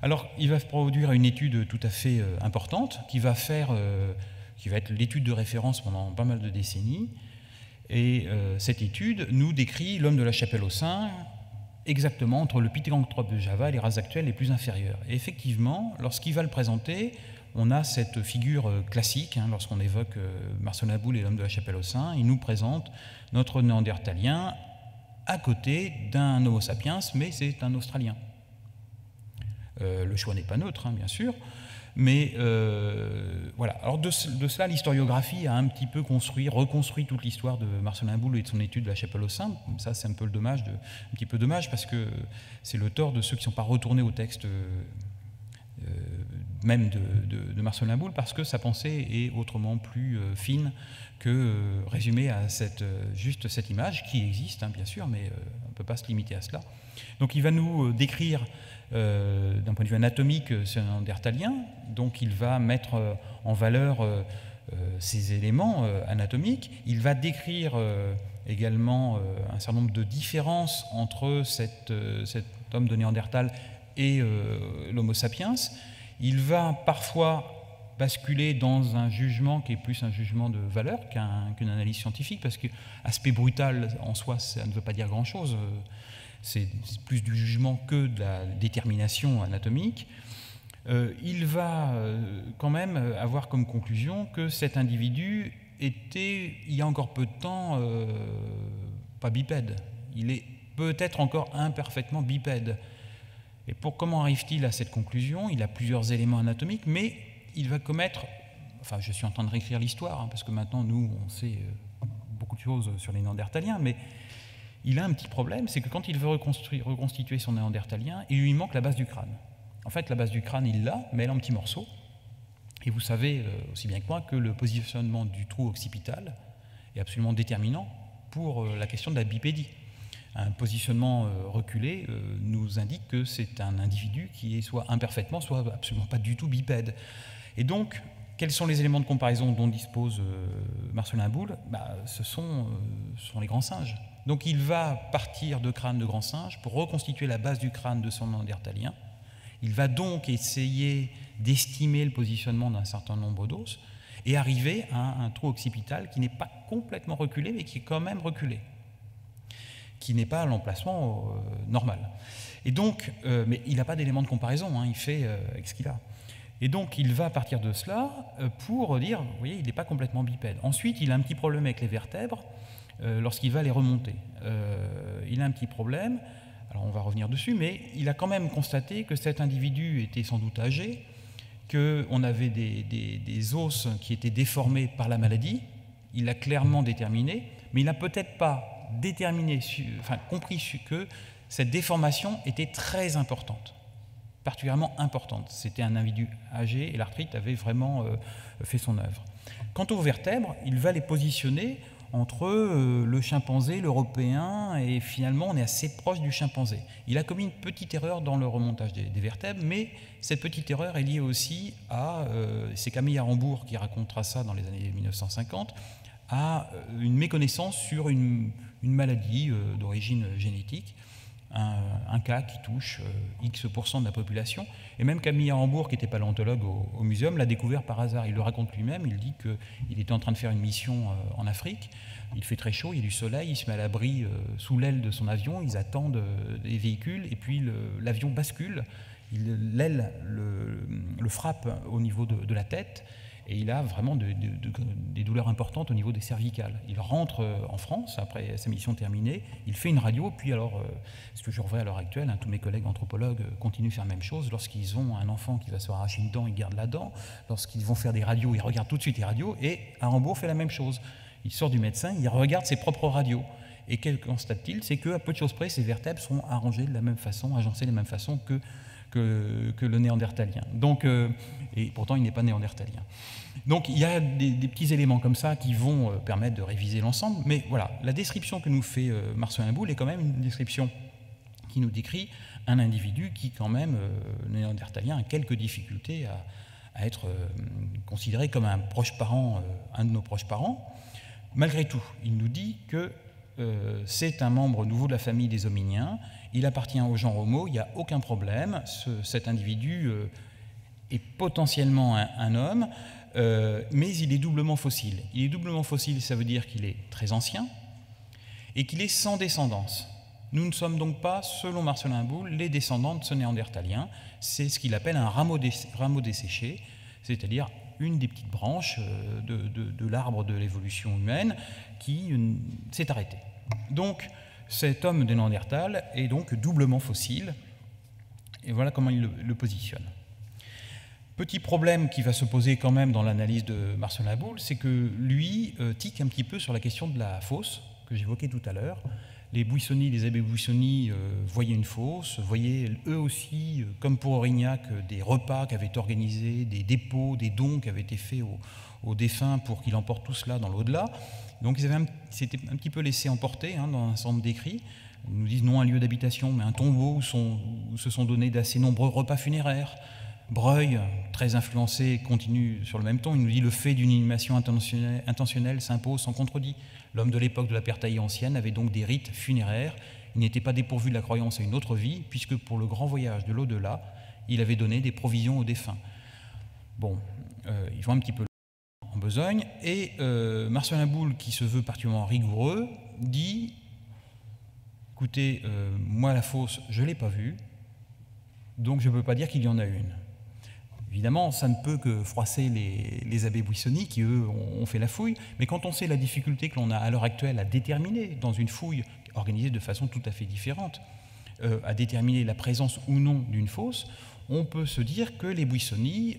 Alors il va produire une étude tout à fait importante qui va être l'étude de référence pendant pas mal de décennies, et cette étude nous décrit l'homme de la Chapelle-aux-Saints exactement entre le Pithecanthrope de Java et les races actuelles les plus inférieures. Et effectivement, lorsqu'il va le présenter, on a cette figure classique, lorsqu'on évoque Marcel Aboul et l'homme de la Chapelle-aux-Saints, il nous présente notre néandertalien à côté d'un Homo sapiens, mais c'est un Australien. Le choix n'est pas neutre, bien sûr, mais voilà. Alors de cela, l'historiographie a un petit peu reconstruit toute l'histoire de Marcel Aboul et de son étude de la Chapelle-aux-Saints. Ça, c'est un peu un petit peu dommage, parce que c'est le tort de ceux qui ne sont pas retournés au texte même de Marcel Aboul, parce que sa pensée est autrement plus fine que résumée à juste cette image, qui existe, bien sûr, mais on ne peut pas se limiter à cela. Donc il va nous décrire d'un point de vue anatomique ce néandertalien, donc il va mettre en valeur ces éléments anatomiques, il va décrire également un certain nombre de différences entre cet homme de Néandertal et l'Homo sapiens. Il va parfois basculer dans un jugement qui est plus un jugement de valeur qu'une analyse scientifique, parce que aspect brutal en soi, ça ne veut pas dire grand-chose. C'est plus du jugement que de la détermination anatomique. Il va quand même avoir comme conclusion que cet individu était, il y a encore peu de temps, pas bipède. Il est peut-être encore imparfaitement bipède. Et comment arrive-t-il à cette conclusion? Il a plusieurs éléments anatomiques, mais il va commettre enfin je suis en train de réécrire l'histoire, hein, parce que maintenant nous on sait beaucoup de choses sur les Néandertaliens, mais il a un petit problème, c'est que quand il veut reconstituer son Néandertalien, il lui manque la base du crâne. En fait, la base du crâne, il l'a, mais elle est en petits morceaux. Et vous savez aussi bien que moi que le positionnement du trou occipital est absolument déterminant pour la question de la bipédie. Un positionnement reculé nous indique que c'est un individu qui est soit imparfaitement, soit absolument pas du tout bipède. Et donc, quels sont les éléments de comparaison dont dispose Marcelin Boule? Ce sont les grands singes. Donc il va partir de crâne de grand singe pour reconstituer la base du crâne de son Néandertalien. Il va donc essayer d'estimer le positionnement d'un certain nombre d'os et arriver à un trou occipital qui n'est pas complètement reculé, mais qui est quand même reculé, qui n'est pas à l'emplacement normal. Et donc, mais il n'a pas d'élément de comparaison, hein, il fait avec ce qu'il a. Et donc, il va partir de cela pour dire, vous voyez, il n'est pas complètement bipède. Ensuite, il a un petit problème avec les vertèbres lorsqu'il va les remonter. Il a un petit problème. Alors on va revenir dessus, mais il a quand même constaté que cet individu était sans doute âgé, qu'on avait des os qui étaient déformés par la maladie. Il l'a clairement déterminé, mais il n'a peut-être pas compris que cette déformation était très importante, particulièrement importante. C'était un individu âgé et l'arthrite avait vraiment fait son œuvre. Quant aux vertèbres, il va les positionner entre le chimpanzé, l'européen, et finalement on est assez proche du chimpanzé. Il a commis une petite erreur dans le remontage des vertèbres, mais cette petite erreur est liée aussi à, c'est Camille Arambourg qui racontera ça dans les années 1950, à une méconnaissance sur une maladie d'origine génétique, un cas qui touche X% de la population. Et même Camille Arambourg, qui était paléontologue au muséum, l'a découvert par hasard. Il le raconte lui-même, il dit qu'il était en train de faire une mission en Afrique, il fait très chaud, il y a du soleil, il se met à l'abri sous l'aile de son avion, ils attendent des véhicules, et puis l'avion bascule, l'aile le frappe au niveau de la tête, et il a vraiment des douleurs importantes au niveau des cervicales. Il rentre en France, après sa mission terminée, il fait une radio, puis alors, ce que je revois à l'heure actuelle, hein, tous mes collègues anthropologues continuent de faire la même chose. Lorsqu'ils ont un enfant qui va se faire arracher une dent, ils gardent la dent. Lorsqu'ils vont faire des radios, ils regardent tout de suite les radios, et Arambourg fait la même chose. Il sort du médecin, il regarde ses propres radios. Et que constate-t-il? C'est qu'à peu de choses près, ses vertèbres sont arrangées de la même façon, agencées de la même façon que le néandertalien. Donc, et pourtant, il n'est pas néandertalien. Donc, il y a des petits éléments comme ça qui vont permettre de réviser l'ensemble. Mais voilà, la description que nous fait Marcelin Boule est quand même une description qui nous décrit un individu qui, quand même, néandertalien, a quelques difficultés à être considéré comme un proche parent, un de nos proches parents. Malgré tout, il nous dit que c'est un membre nouveau de la famille des hominiens, il appartient au genre Homo, il n'y a aucun problème, cet individu est potentiellement un homme, mais il est doublement fossile. Il est doublement fossile, ça veut dire qu'il est très ancien et qu'il est sans descendance. Nous ne sommes donc pas, selon Marcelin Boule, les descendants de ce néandertalien, c'est ce qu'il appelle un rameau desséché, c'est-à-dire une des petites branches de l'arbre de l'évolution humaine qui s'est arrêtée. Donc, cet homme de Néandertal est donc doublement fossile, et voilà comment il le positionne. Petit problème qui va se poser quand même dans l'analyse de Marcelin Boule, c'est que lui tique un petit peu sur la question de la fosse, que j'évoquais tout à l'heure. Les Buissonnis, les abbés Buissonnis voyaient une fosse, voyaient eux aussi, comme pour Aurignac, des repas qui avaient été organisés, des dépôts, des dons qui avaient été faits aux défunts pour qu'ils emportent tout cela dans l'au-delà. Donc ils s'étaient un petit peu laissés emporter dans un centre d'écrit. Ils nous disent non un lieu d'habitation, mais un tombeau où se sont donnés d'assez nombreux repas funéraires. Breuil, très influencé, continue sur le même ton. Il nous dit le fait d'une inhumation intentionnelle s'impose sans contredit. L'homme de l'époque de la Père taillée ancienne avait donc des rites funéraires. Il n'était pas dépourvu de la croyance à une autre vie, puisque pour le grand voyage de l'au-delà, il avait donné des provisions aux défunts. Bon, ils vont un petit peu en besogne. Et Marcelin Boule, qui se veut particulièrement rigoureux, dit « Écoutez, moi la fosse, je ne l'ai pas vue, donc je ne peux pas dire qu'il y en a une. » Évidemment, ça ne peut que froisser les abbés Buissonnis qui, eux, ont fait la fouille, mais quand on sait la difficulté que l'on a à l'heure actuelle à déterminer, dans une fouille organisée de façon tout à fait différente, à déterminer la présence ou non d'une fosse, on peut se dire que les Buissonni,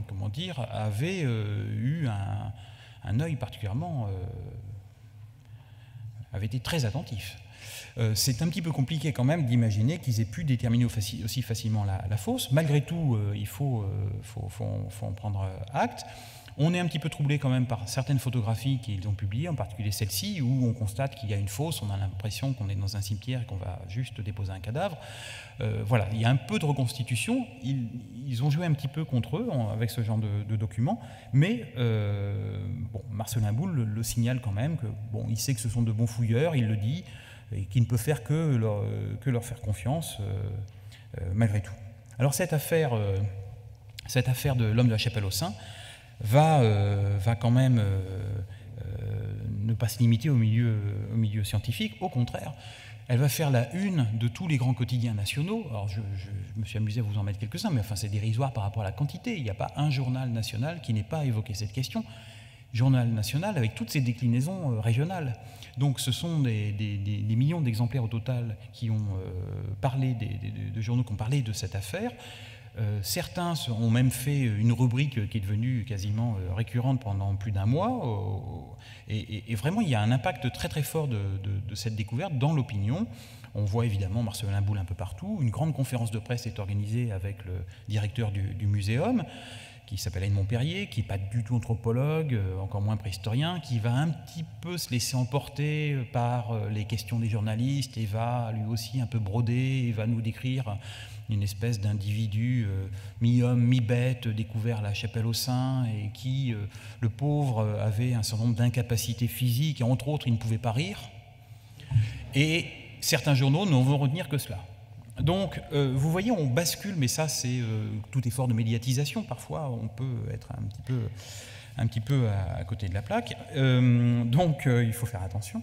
comment dire, avaient eu un œil particulièrement, avaient été très attentifs. C'est un petit peu compliqué quand même d'imaginer qu'ils aient pu déterminer aussi facilement la fosse. Malgré tout, il faut en prendre acte. On est un petit peu troublé quand même par certaines photographies qu'ils ont publiées, en particulier celle-ci, où on constate qu'il y a une fosse, on a l'impression qu'on est dans un cimetière et qu'on va juste déposer un cadavre. Voilà, il y a un peu de reconstitution. Ils ont joué un petit peu contre eux avec ce genre de documents, mais bon, Marcellin Boule le signale quand même, que bon, il sait que ce sont de bons fouilleurs, il le dit, et qu'il ne peut faire que leur faire confiance, malgré tout. Alors cette affaire de l'homme de la chapelle aux saints va quand même ne pas se limiter au milieu scientifique. Au contraire, elle va faire la une de tous les grands quotidiens nationaux. Alors je me suis amusé à vous en mettre quelques-uns, mais enfin c'est dérisoire par rapport à la quantité. Il n'y a pas un journal national qui n'ait pas évoqué cette question. Journal national avec toutes ses déclinaisons régionales. Donc ce sont des millions d'exemplaires au total qui ont parlé, de journaux qui ont parlé de cette affaire. Certains ont même fait une rubrique qui est devenue quasiment récurrente pendant plus d'un mois. Et vraiment, il y a un impact très très fort de cette découverte dans l'opinion. On voit évidemment Marcellin Boule un peu partout. Une grande conférence de presse est organisée avec le directeur du muséum, qui s'appelle Edmond Perrier, qui n'est pas du tout anthropologue, encore moins préhistorien, qui va un petit peu se laisser emporter par les questions des journalistes et va lui aussi un peu broder et va nous décrire une espèce d'individu mi-homme, mi-bête, découvert à la chapelle aux saints et qui, le pauvre, avait un certain nombre d'incapacités physiques et entre autres, il ne pouvait pas rire. Et certains journaux ne vont retenir que cela. Donc, vous voyez, on bascule, mais ça, c'est tout effort de médiatisation. Parfois, on peut être un petit peu à côté de la plaque. Donc, il faut faire attention.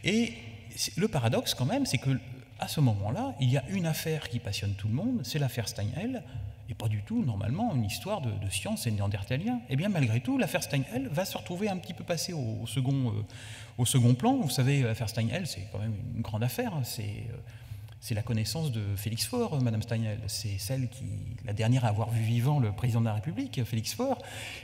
Et le paradoxe, quand même, c'est que à ce moment-là, il y a une affaire qui passionne tout le monde, c'est l'affaire Steinheil, et pas du tout, normalement, une histoire de science et néandertalien. Et bien, malgré tout, l'affaire Steinheil va se retrouver un petit peu passée au second plan. Vous savez, l'affaire Steinheil, c'est quand même une grande affaire. C'est la connaissance de Félix Faure, Madame Steinheil. C'est la dernière à avoir vu vivant le président de la République, Félix Faure,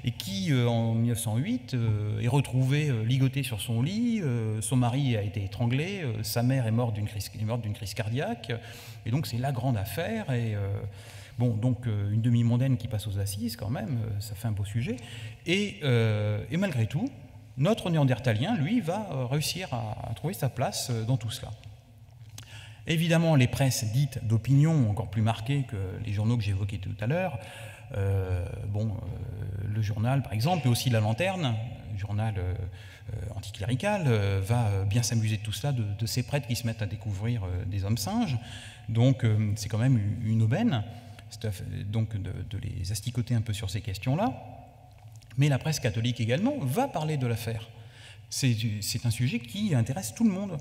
et qui, en 1908, est retrouvée ligotée sur son lit. Son mari a été étranglé, sa mère est morte d'une crise cardiaque. Et donc, c'est la grande affaire. Et bon, donc, une demi-mondaine qui passe aux assises, quand même, ça fait un beau sujet. Et malgré tout, notre néandertalien, lui, va réussir à trouver sa place dans tout cela. Évidemment, les presses dites d'opinion, encore plus marquées que les journaux que j'évoquais tout à l'heure, le journal, par exemple, et aussi La Lanterne, journal anticlérical, va bien s'amuser de tout cela, de ces prêtres qui se mettent à découvrir des hommes singes. Donc, c'est quand même une aubaine, donc de les asticoter un peu sur ces questions-là. Mais la presse catholique également va parler de l'affaire. C'est un sujet qui intéresse tout le monde.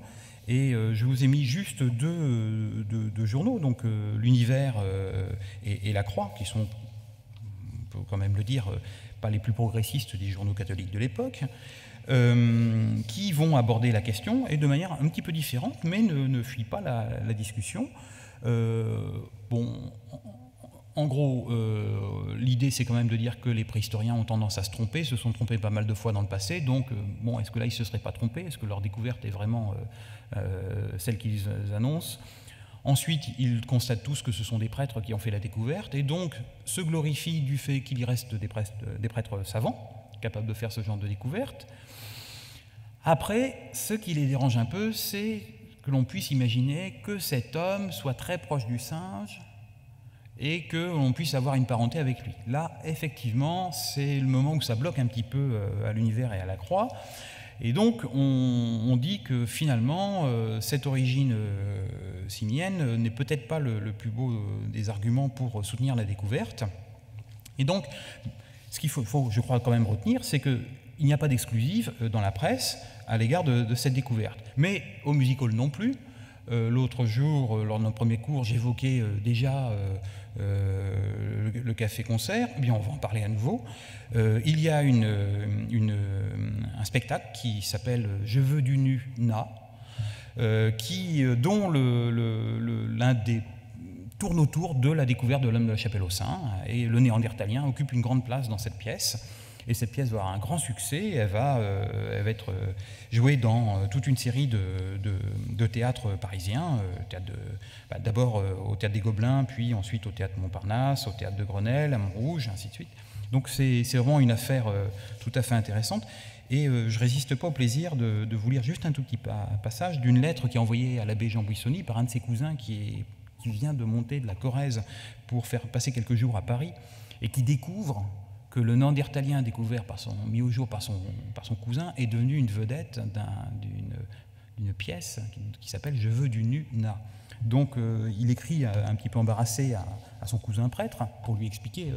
Et je vous ai mis juste deux journaux, donc l'Univers et La Croix, qui sont, on peut quand même le dire, pas les plus progressistes des journaux catholiques de l'époque, qui vont aborder la question, et de manière un petit peu différente, mais ne fuient pas la discussion. En gros, l'idée, c'est quand même de dire que les préhistoriens ont tendance à se tromper, se sont trompés pas mal de fois dans le passé, donc, bon, est-ce que là, ils ne se seraient pas trompés? Est-ce que leur découverte est vraiment celle qu'ils annoncent? Ensuite, ils constatent tous que ce sont des prêtres qui ont fait la découverte, et donc se glorifient du fait qu'il y reste des prêtres savants, capables de faire ce genre de découverte. Après, ce qui les dérange un peu, c'est que l'on puisse imaginer que cet homme soit très proche du singe, et qu'on puisse avoir une parenté avec lui. Là, effectivement, c'est le moment où ça bloque un petit peu à l'Univers et à La Croix. Et donc, on dit que finalement, cette origine simienne n'est peut-être pas le plus beau des arguments pour soutenir la découverte. Et donc, ce qu'il faut, je crois, quand même retenir, c'est qu'il n'y a pas d'exclusive dans la presse à l'égard de cette découverte. Mais au Music Hall non plus. L'autre jour, lors de notre premier cours, j'évoquais déjà le café-concert. Eh bien, on va en parler à nouveau. Il y a un spectacle qui s'appelle « Je veux du nu, na », dont l'un des tourne autour de la découverte de l'homme de la Chapelle aux Saints, et le néandertalien occupe une grande place dans cette pièce. Et cette pièce va avoir un grand succès, elle va être jouée dans toute une série de théâtres parisiens, d'abord au Théâtre des Gobelins, puis ensuite au Théâtre Montparnasse, au Théâtre de Grenelle, à Montrouge, ainsi de suite. Donc c'est vraiment une affaire tout à fait intéressante. Et je ne résiste pas au plaisir de vous lire juste un tout petit passage d'une lettre qui est envoyée à l'abbé Jean Buissonny par un de ses cousins qui vient de monter de la Corrèze pour faire passer quelques jours à Paris et qui découvre que le néandertalien mis au jour par son cousin est devenu une vedette d'une pièce qui s'appelle « Je veux du nu-na ». Donc il écrit un petit peu embarrassé à son cousin prêtre pour lui expliquer.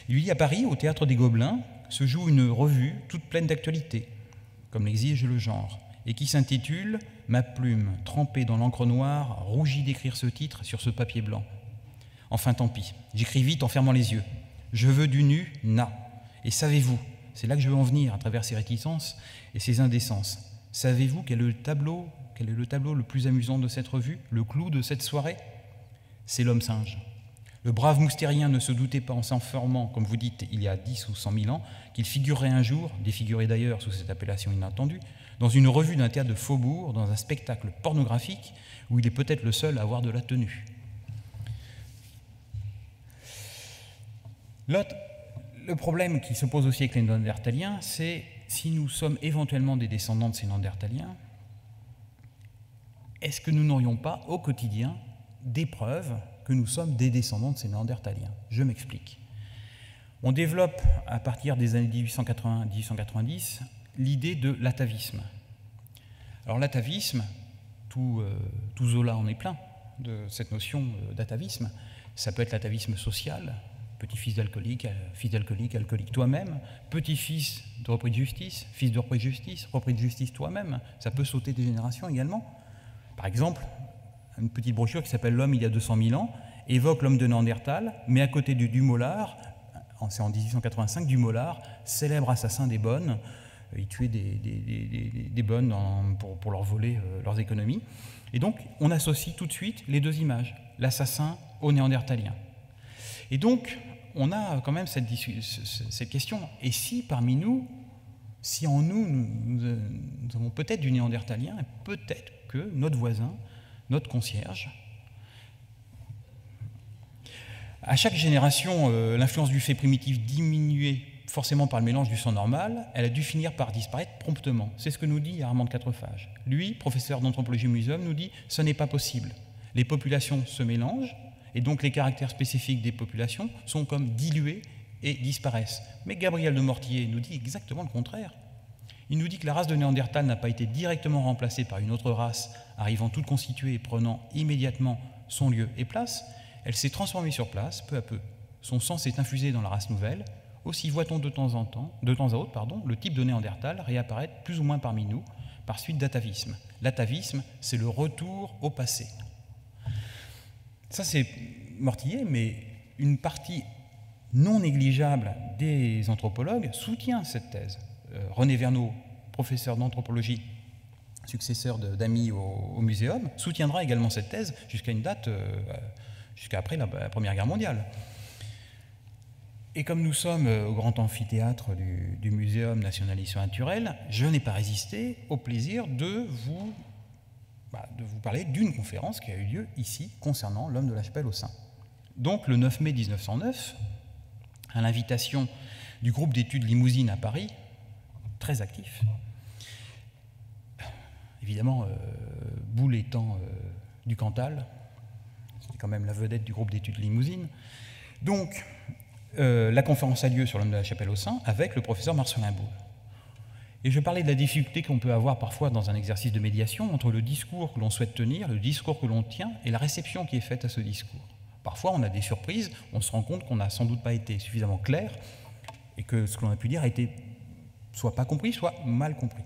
Il lui dit: à Paris, au Théâtre des Gobelins, se joue une revue toute pleine d'actualité, comme l'exige le genre, et qui s'intitule « Ma plume, trempée dans l'encre noire, rougit d'écrire ce titre sur ce papier blanc. Enfin, tant pis, j'écris vite en fermant les yeux. Je veux du nu-na. Et savez-vous, c'est là que je veux en venir à travers ces réticences et ces indécences, savez-vous quel est le tableau le plus amusant de cette revue, le clou de cette soirée? C'est l'homme singe. Le brave moustérien ne se doutait pas en s'enfermant, comme vous dites, il y a 10 ou 100 000 ans, qu'il figurerait un jour, défiguré d'ailleurs sous cette appellation inattendue, dans une revue d'un théâtre de faubourg, dans un spectacle pornographique, où il est peut-être le seul à avoir de la tenue. Le problème qui se pose aussi avec les néandertaliens, c'est si nous sommes éventuellement des descendants de ces néandertaliens, est-ce que nous n'aurions pas au quotidien des preuves que nous sommes des descendants de ces néandertaliens? Je m'explique. On développe à partir des années 1880-1890 l'idée de l'atavisme. Alors l'atavisme, tout Zola en est plein de cette notion d'atavisme. Ça peut être l'atavisme social, petit-fils d'alcoolique, fils d'alcoolique, alcoolique toi-même, petit-fils de repris de justice, fils de repris de justice toi-même. Ça peut sauter des générations également. Par exemple, une petite brochure qui s'appelle « L'homme il y a 200 000 ans » évoque l'homme de Néandertal, mais à côté de Dumollard, c'est en 1885, Dumollard, célèbre assassin des bonnes, il tuait des bonnes pour leur voler leurs économies. Et donc, on associe tout de suite les deux images, l'assassin au néandertalien. Et donc, on a quand même cette question. Et si parmi nous, si en nous avons peut-être du néandertalien, et peut-être que notre voisin, notre concierge, à chaque génération, l'influence du fait primitif diminuait forcément par le mélange du sang normal, elle a dû finir par disparaître promptement. C'est ce que nous dit Armand de Quatrefages. Lui, professeur d'anthropologie au muséum, nous dit « ce n'est pas possible. Les populations se mélangent, et donc les caractères spécifiques des populations sont comme dilués et disparaissent. » Mais Gabriel de Mortillet nous dit exactement le contraire. Il nous dit que la race de Néandertal n'a pas été directement remplacée par une autre race, arrivant toute constituée et prenant immédiatement son lieu et place. Elle s'est transformée sur place, peu à peu. Son sang s'est infusé dans la race nouvelle. Aussi voit-on de temps à autre, le type de Néandertal réapparaître plus ou moins parmi nous, par suite d'atavisme. L'atavisme, c'est le retour au passé. Ça, c'est Mortillet, mais une partie non négligeable des anthropologues soutient cette thèse. René Verneau, professeur d'anthropologie, successeur d'Amy au muséum, soutiendra également cette thèse jusqu'à une date, jusqu'à après la Première Guerre mondiale. Et comme nous sommes au grand amphithéâtre du Muséum national d'histoire naturelle, je n'ai pas résisté au plaisir de vous parler d'une conférence qui a eu lieu ici concernant l'homme de la Chapelle aux Saints. Donc le 9 mai 1909, à l'invitation du groupe d'études Limousine à Paris, très actif, évidemment Boulle étant du Cantal, c'est quand même la vedette du groupe d'études Limousine. Donc la conférence a lieu sur l'homme de la Chapelle aux Saints avec le professeur Marcelin Boulle. Et je parlais de la difficulté qu'on peut avoir parfois dans un exercice de médiation entre le discours que l'on souhaite tenir, le discours que l'on tient et la réception qui est faite à ce discours. Parfois, on a des surprises, on se rend compte qu'on n'a sans doute pas été suffisamment clair et que ce que l'on a pu dire a été soit pas compris, soit mal compris.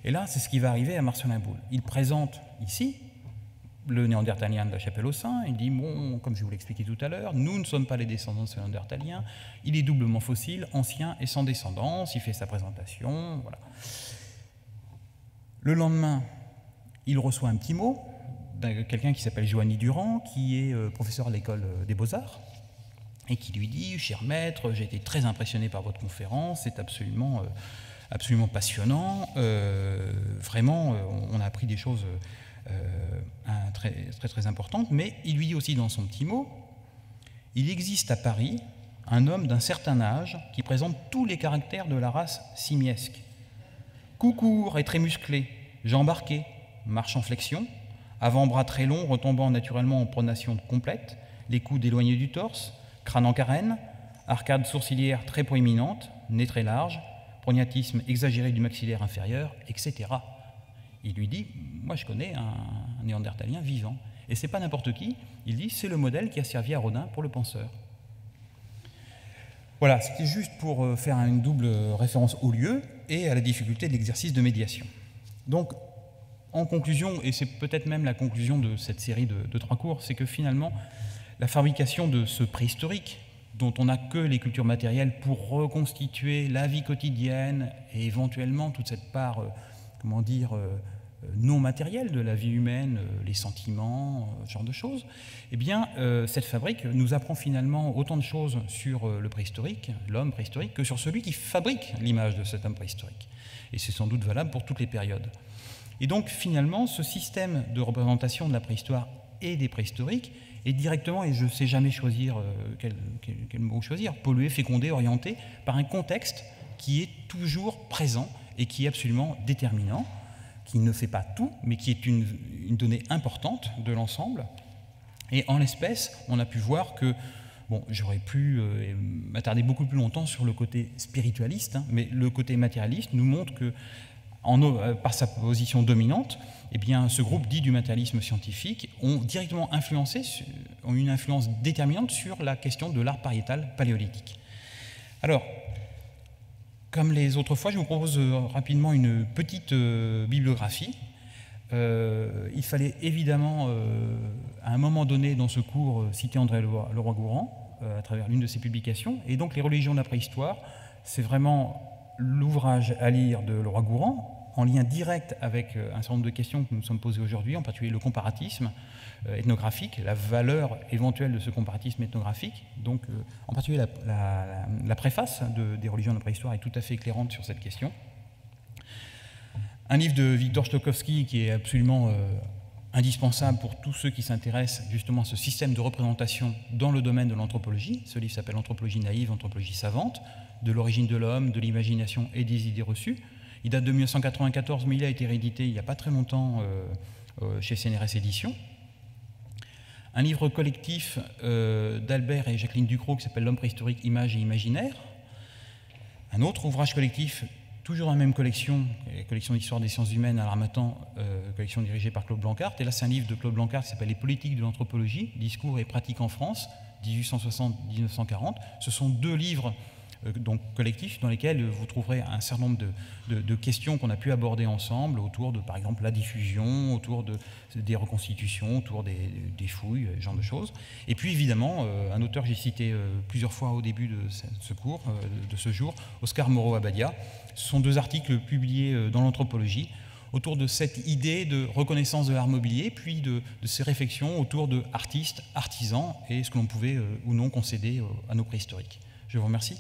Et là, c'est ce qui va arriver à Marcelin Boulle. Il présente ici le néandertalien de la Chapelle aux Saints. Il dit, bon, comme je vous l'expliquais tout à l'heure, nous ne sommes pas les descendants de ce néandertalien. Il est doublement fossile, ancien et sans descendance. Il fait sa présentation, voilà. Le lendemain, il reçoit un petit mot quelqu'un qui s'appelle Joanny Durand, qui est professeur à l'école des Beaux-Arts, et qui lui dit « Cher maître, j'ai été très impressionné par votre conférence, c'est absolument passionnant, vraiment, on a appris des choses très importantes, mais il lui dit aussi dans son petit mot, il existe à Paris un homme d'un certain âge qui présente tous les caractères de la race simiesque. Cou court et très musclé, jambes arquées, marche en flexion, avant-bras très longs retombant naturellement en pronation complète, les coudes éloignés du torse, crâne en carène, arcade sourcilière très proéminente, nez très large, prognatisme exagéré du maxillaire inférieur, etc. Il lui dit, moi je connais un néandertalien vivant. Et c'est pas n'importe qui, il dit, c'est le modèle qui a servi à Rodin pour le penseur. Voilà, c'était juste pour faire une double référence au lieu et à la difficulté de l'exercice de médiation. Donc, en conclusion, et c'est peut-être même la conclusion de cette série de 3 cours, c'est que finalement, la fabrication de ce préhistorique, dont on n'a que les cultures matérielles pour reconstituer la vie quotidienne et éventuellement toute cette part, non matérielle de la vie humaine, les sentiments, ce genre de choses, eh bien, cette fabrique nous apprend finalement autant de choses sur le préhistorique, l'homme préhistorique, que sur celui qui fabrique l'image de cet homme préhistorique. Et c'est sans doute valable pour toutes les périodes. Et donc, finalement, ce système de représentation de la préhistoire et des préhistoriques est directement, et je ne sais jamais choisir quel mot choisir, pollué, fécondé, orienté par un contexte qui est toujours présent et qui est absolument déterminant, qui ne fait pas tout, mais qui est une donnée importante de l'ensemble. Et en l'espèce, on a pu voir que, bon, j'aurais pu m'attarder beaucoup plus longtemps sur le côté spiritualiste, hein, mais le côté matérialiste nous montre que, par sa position dominante, eh bien, ce groupe dit du matérialisme scientifique ont directement influencé, ont une influence déterminante sur la question de l'art pariétal paléolithique. Alors, comme les autres fois, je vous propose rapidement une petite bibliographie. Il fallait évidemment, à un moment donné dans ce cours, citer André Leroi-Gourhan à travers l'une de ses publications. Et donc, Les religions de la préhistoire, c'est vraiment l'ouvrage à lire de Leroi-Gourhan, en lien direct avec un certain nombre de questions que nous nous sommes posées aujourd'hui, en particulier le comparatisme ethnographique, la valeur éventuelle de ce comparatisme ethnographique. Donc, en particulier, la préface des religions de la préhistoire est tout à fait éclairante sur cette question. Un livre de Victor Stokowski qui est absolument indispensable pour tous ceux qui s'intéressent justement à ce système de représentation dans le domaine de l'anthropologie. Ce livre s'appelle « Anthropologie naïve, anthropologie savante », de l'origine de l'homme, de l'imagination et des idées reçues. Il date de 1994, mais il a été réédité il n'y a pas très longtemps chez CNRS Éditions. Un livre collectif d'Albert et Jacqueline Ducrot qui s'appelle « L'homme préhistorique, images et imaginaire ». Un autre ouvrage collectif, toujours dans la même collection, la collection d'histoire des sciences humaines à l'Harmattan, collection dirigée par Claude Blanquart. Et là, c'est un livre de Claude Blanquart qui s'appelle « Les politiques de l'anthropologie, discours et pratiques en France, 1860-1940 ». Ce sont 2 livres donc collectifs dans lesquels vous trouverez un certain nombre de questions qu'on a pu aborder ensemble autour de, par exemple, la diffusion, autour des reconstitutions, autour des fouilles, ce genre de choses. Et puis, évidemment, un auteur que j'ai cité plusieurs fois au début de ce cours, de ce jour, Oscar Moreau-Abadia. Ce sont 2 articles publiés dans l'anthropologie autour de cette idée de reconnaissance de l'art mobilier, puis de ces réflexions autour de artistes, artisans, et ce que l'on pouvait ou non concéder à nos préhistoriques. Je vous remercie.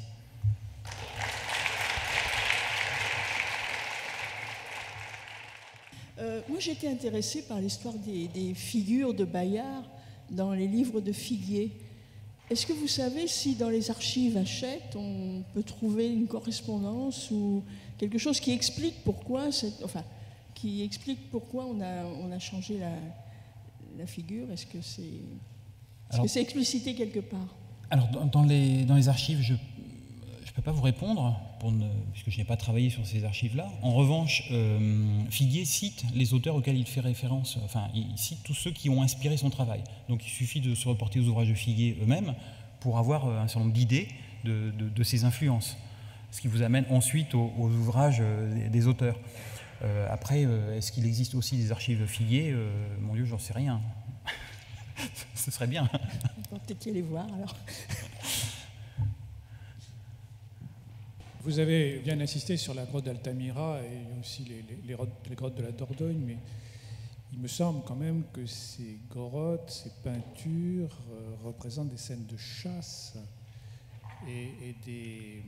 Moi, j'étais intéressée par l'histoire des figures de Bayard dans les livres de Figuier. Est-ce que vous savez si dans les archives Hachette, on peut trouver une correspondance ou quelque chose qui explique pourquoi, on a changé la figure? Est-ce que c'est explicité quelque part? Alors, dans les archives, je ne peux pas vous répondre, puisque je n'ai pas travaillé sur ces archives-là. En revanche, Figuier cite les auteurs auxquels il fait référence, enfin, il cite tous ceux qui ont inspiré son travail. Donc, il suffit de se reporter aux ouvrages de Figuier eux-mêmes pour avoir un certain nombre d'idées de ces influences, ce qui vous amène ensuite aux ouvrages des auteurs. Après, est-ce qu'il existe aussi des archives Figuier? Mon Dieu, j'en sais rien. Ce serait bien. On va peut-être y aller voir, alors. Vous avez bien insisté sur la grotte d'Altamira et aussi les grottes de la Dordogne, mais il me semble quand même que ces grottes, ces peintures représentent des scènes de chasse et des,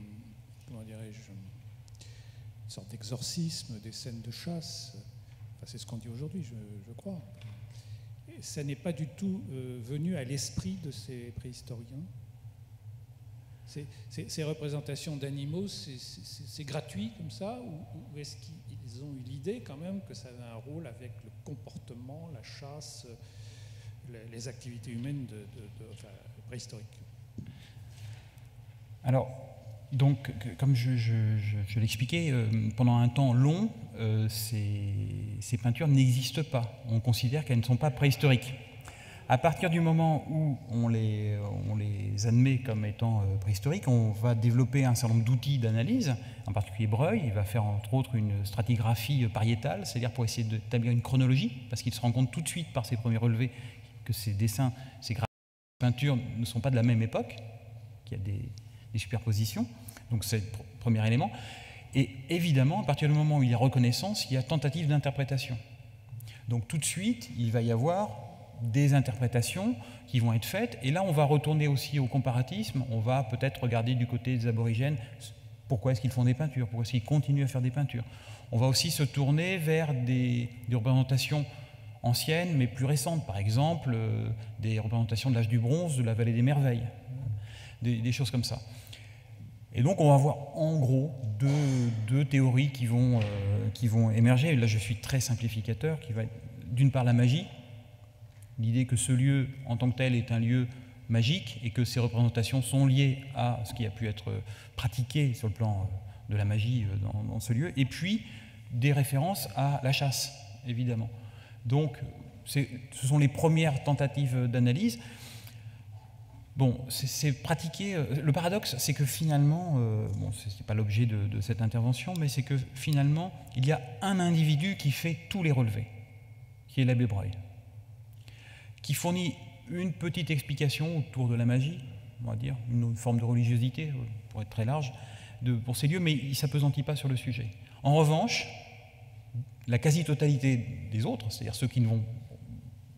comment dirais-je, une sorte d'exorcisme, des scènes de chasse. Enfin, c'est ce qu'on dit aujourd'hui, je crois. Et ça n'est pas du tout venu à l'esprit de ces préhistoriens. Ces représentations d'animaux, c'est gratuit comme ça, ou est-ce qu'ils ont eu l'idée quand même que ça avait un rôle avec le comportement, la chasse, les activités humaines enfin, préhistoriques? Alors, donc, comme je l'expliquais, pendant un temps long, ces peintures n'existent pas. On considère qu'elles ne sont pas préhistoriques. À partir du moment où on les admet comme étant préhistoriques, on va développer un certain nombre d'outils d'analyse, en particulier Breuil. Il va faire entre autres une stratigraphie pariétale, c'est-à-dire pour essayer d'établir une chronologie, parce qu'il se rend compte tout de suite par ses premiers relevés que ces dessins, ces peintures ne sont pas de la même époque, qu'il y a des superpositions. Donc c'est le premier élément. Et évidemment, à partir du moment où il y a reconnaissance, il y a tentative d'interprétation. Donc tout de suite, il va y avoir des interprétations qui vont être faites, et là on va retourner aussi au comparatisme, on va peut-être regarder du côté des aborigènes, pourquoi est-ce qu'ils font des peintures, pourquoi est-ce qu'ils continuent à faire des peintures. On va aussi se tourner vers des représentations anciennes mais plus récentes, par exemple des représentations de l'âge du bronze, de la vallée des merveilles, des choses comme ça. Et donc on va avoir en gros deux théories qui vont émerger. Là je suis très simplificateur, qui va être d'une part la magie, l'idée que ce lieu en tant que tel est un lieu magique et que ces représentations sont liées à ce qui a pu être pratiqué sur le plan de la magie dans ce lieu, et puis des références à la chasse, évidemment. Donc ce sont les premières tentatives d'analyse. Bon, c'est pratiqué. Le paradoxe, c'est que finalement, bon, ce n'est pas l'objet de cette intervention, mais c'est que finalement, il y a un individu qui fait tous les relevés, qui est l'abbé Breuil, qui fournit une petite explication autour de la magie, on va dire, une forme de religiosité, pour être très large, pour ces lieux, mais il ne s'appesantit pas sur le sujet. En revanche, la quasi-totalité des autres, c'est-à-dire ceux qui ne vont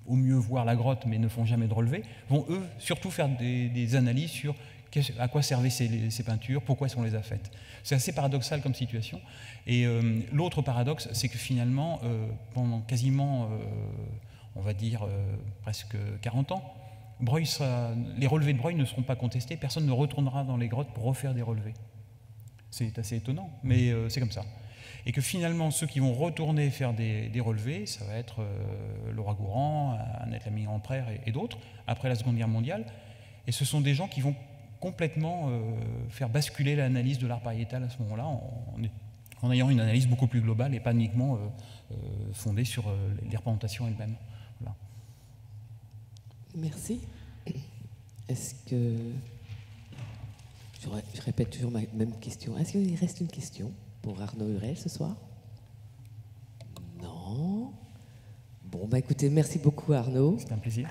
au mieux voir la grotte mais ne font jamais de relevé, vont eux surtout faire des analyses sur à quoi servaient ces peintures, pourquoi est-ce qu'on les a faites. C'est assez paradoxal comme situation. Et l'autre paradoxe, c'est que finalement, pendant quasiment, on va dire, presque 40 ans, les relevés de Breuil ne seront pas contestés, personne ne retournera dans les grottes pour refaire des relevés. C'est assez étonnant, mais c'est comme ça. Et que finalement, ceux qui vont retourner faire des relevés, ça va être Laura Gourand, Annette Lamy-Empereur et d'autres, après la Seconde Guerre mondiale. Et ce sont des gens qui vont complètement faire basculer l'analyse de l'art pariétal à ce moment-là, en ayant une analyse beaucoup plus globale et pas uniquement fondée sur les représentations elles-mêmes. Voilà. Merci. Est-ce que... Je répète toujours ma même question. Est-ce qu'il reste une question pour Arnaud Hurel ce soir? Non. Bon, bah écoutez, merci beaucoup Arnaud. C'était un plaisir.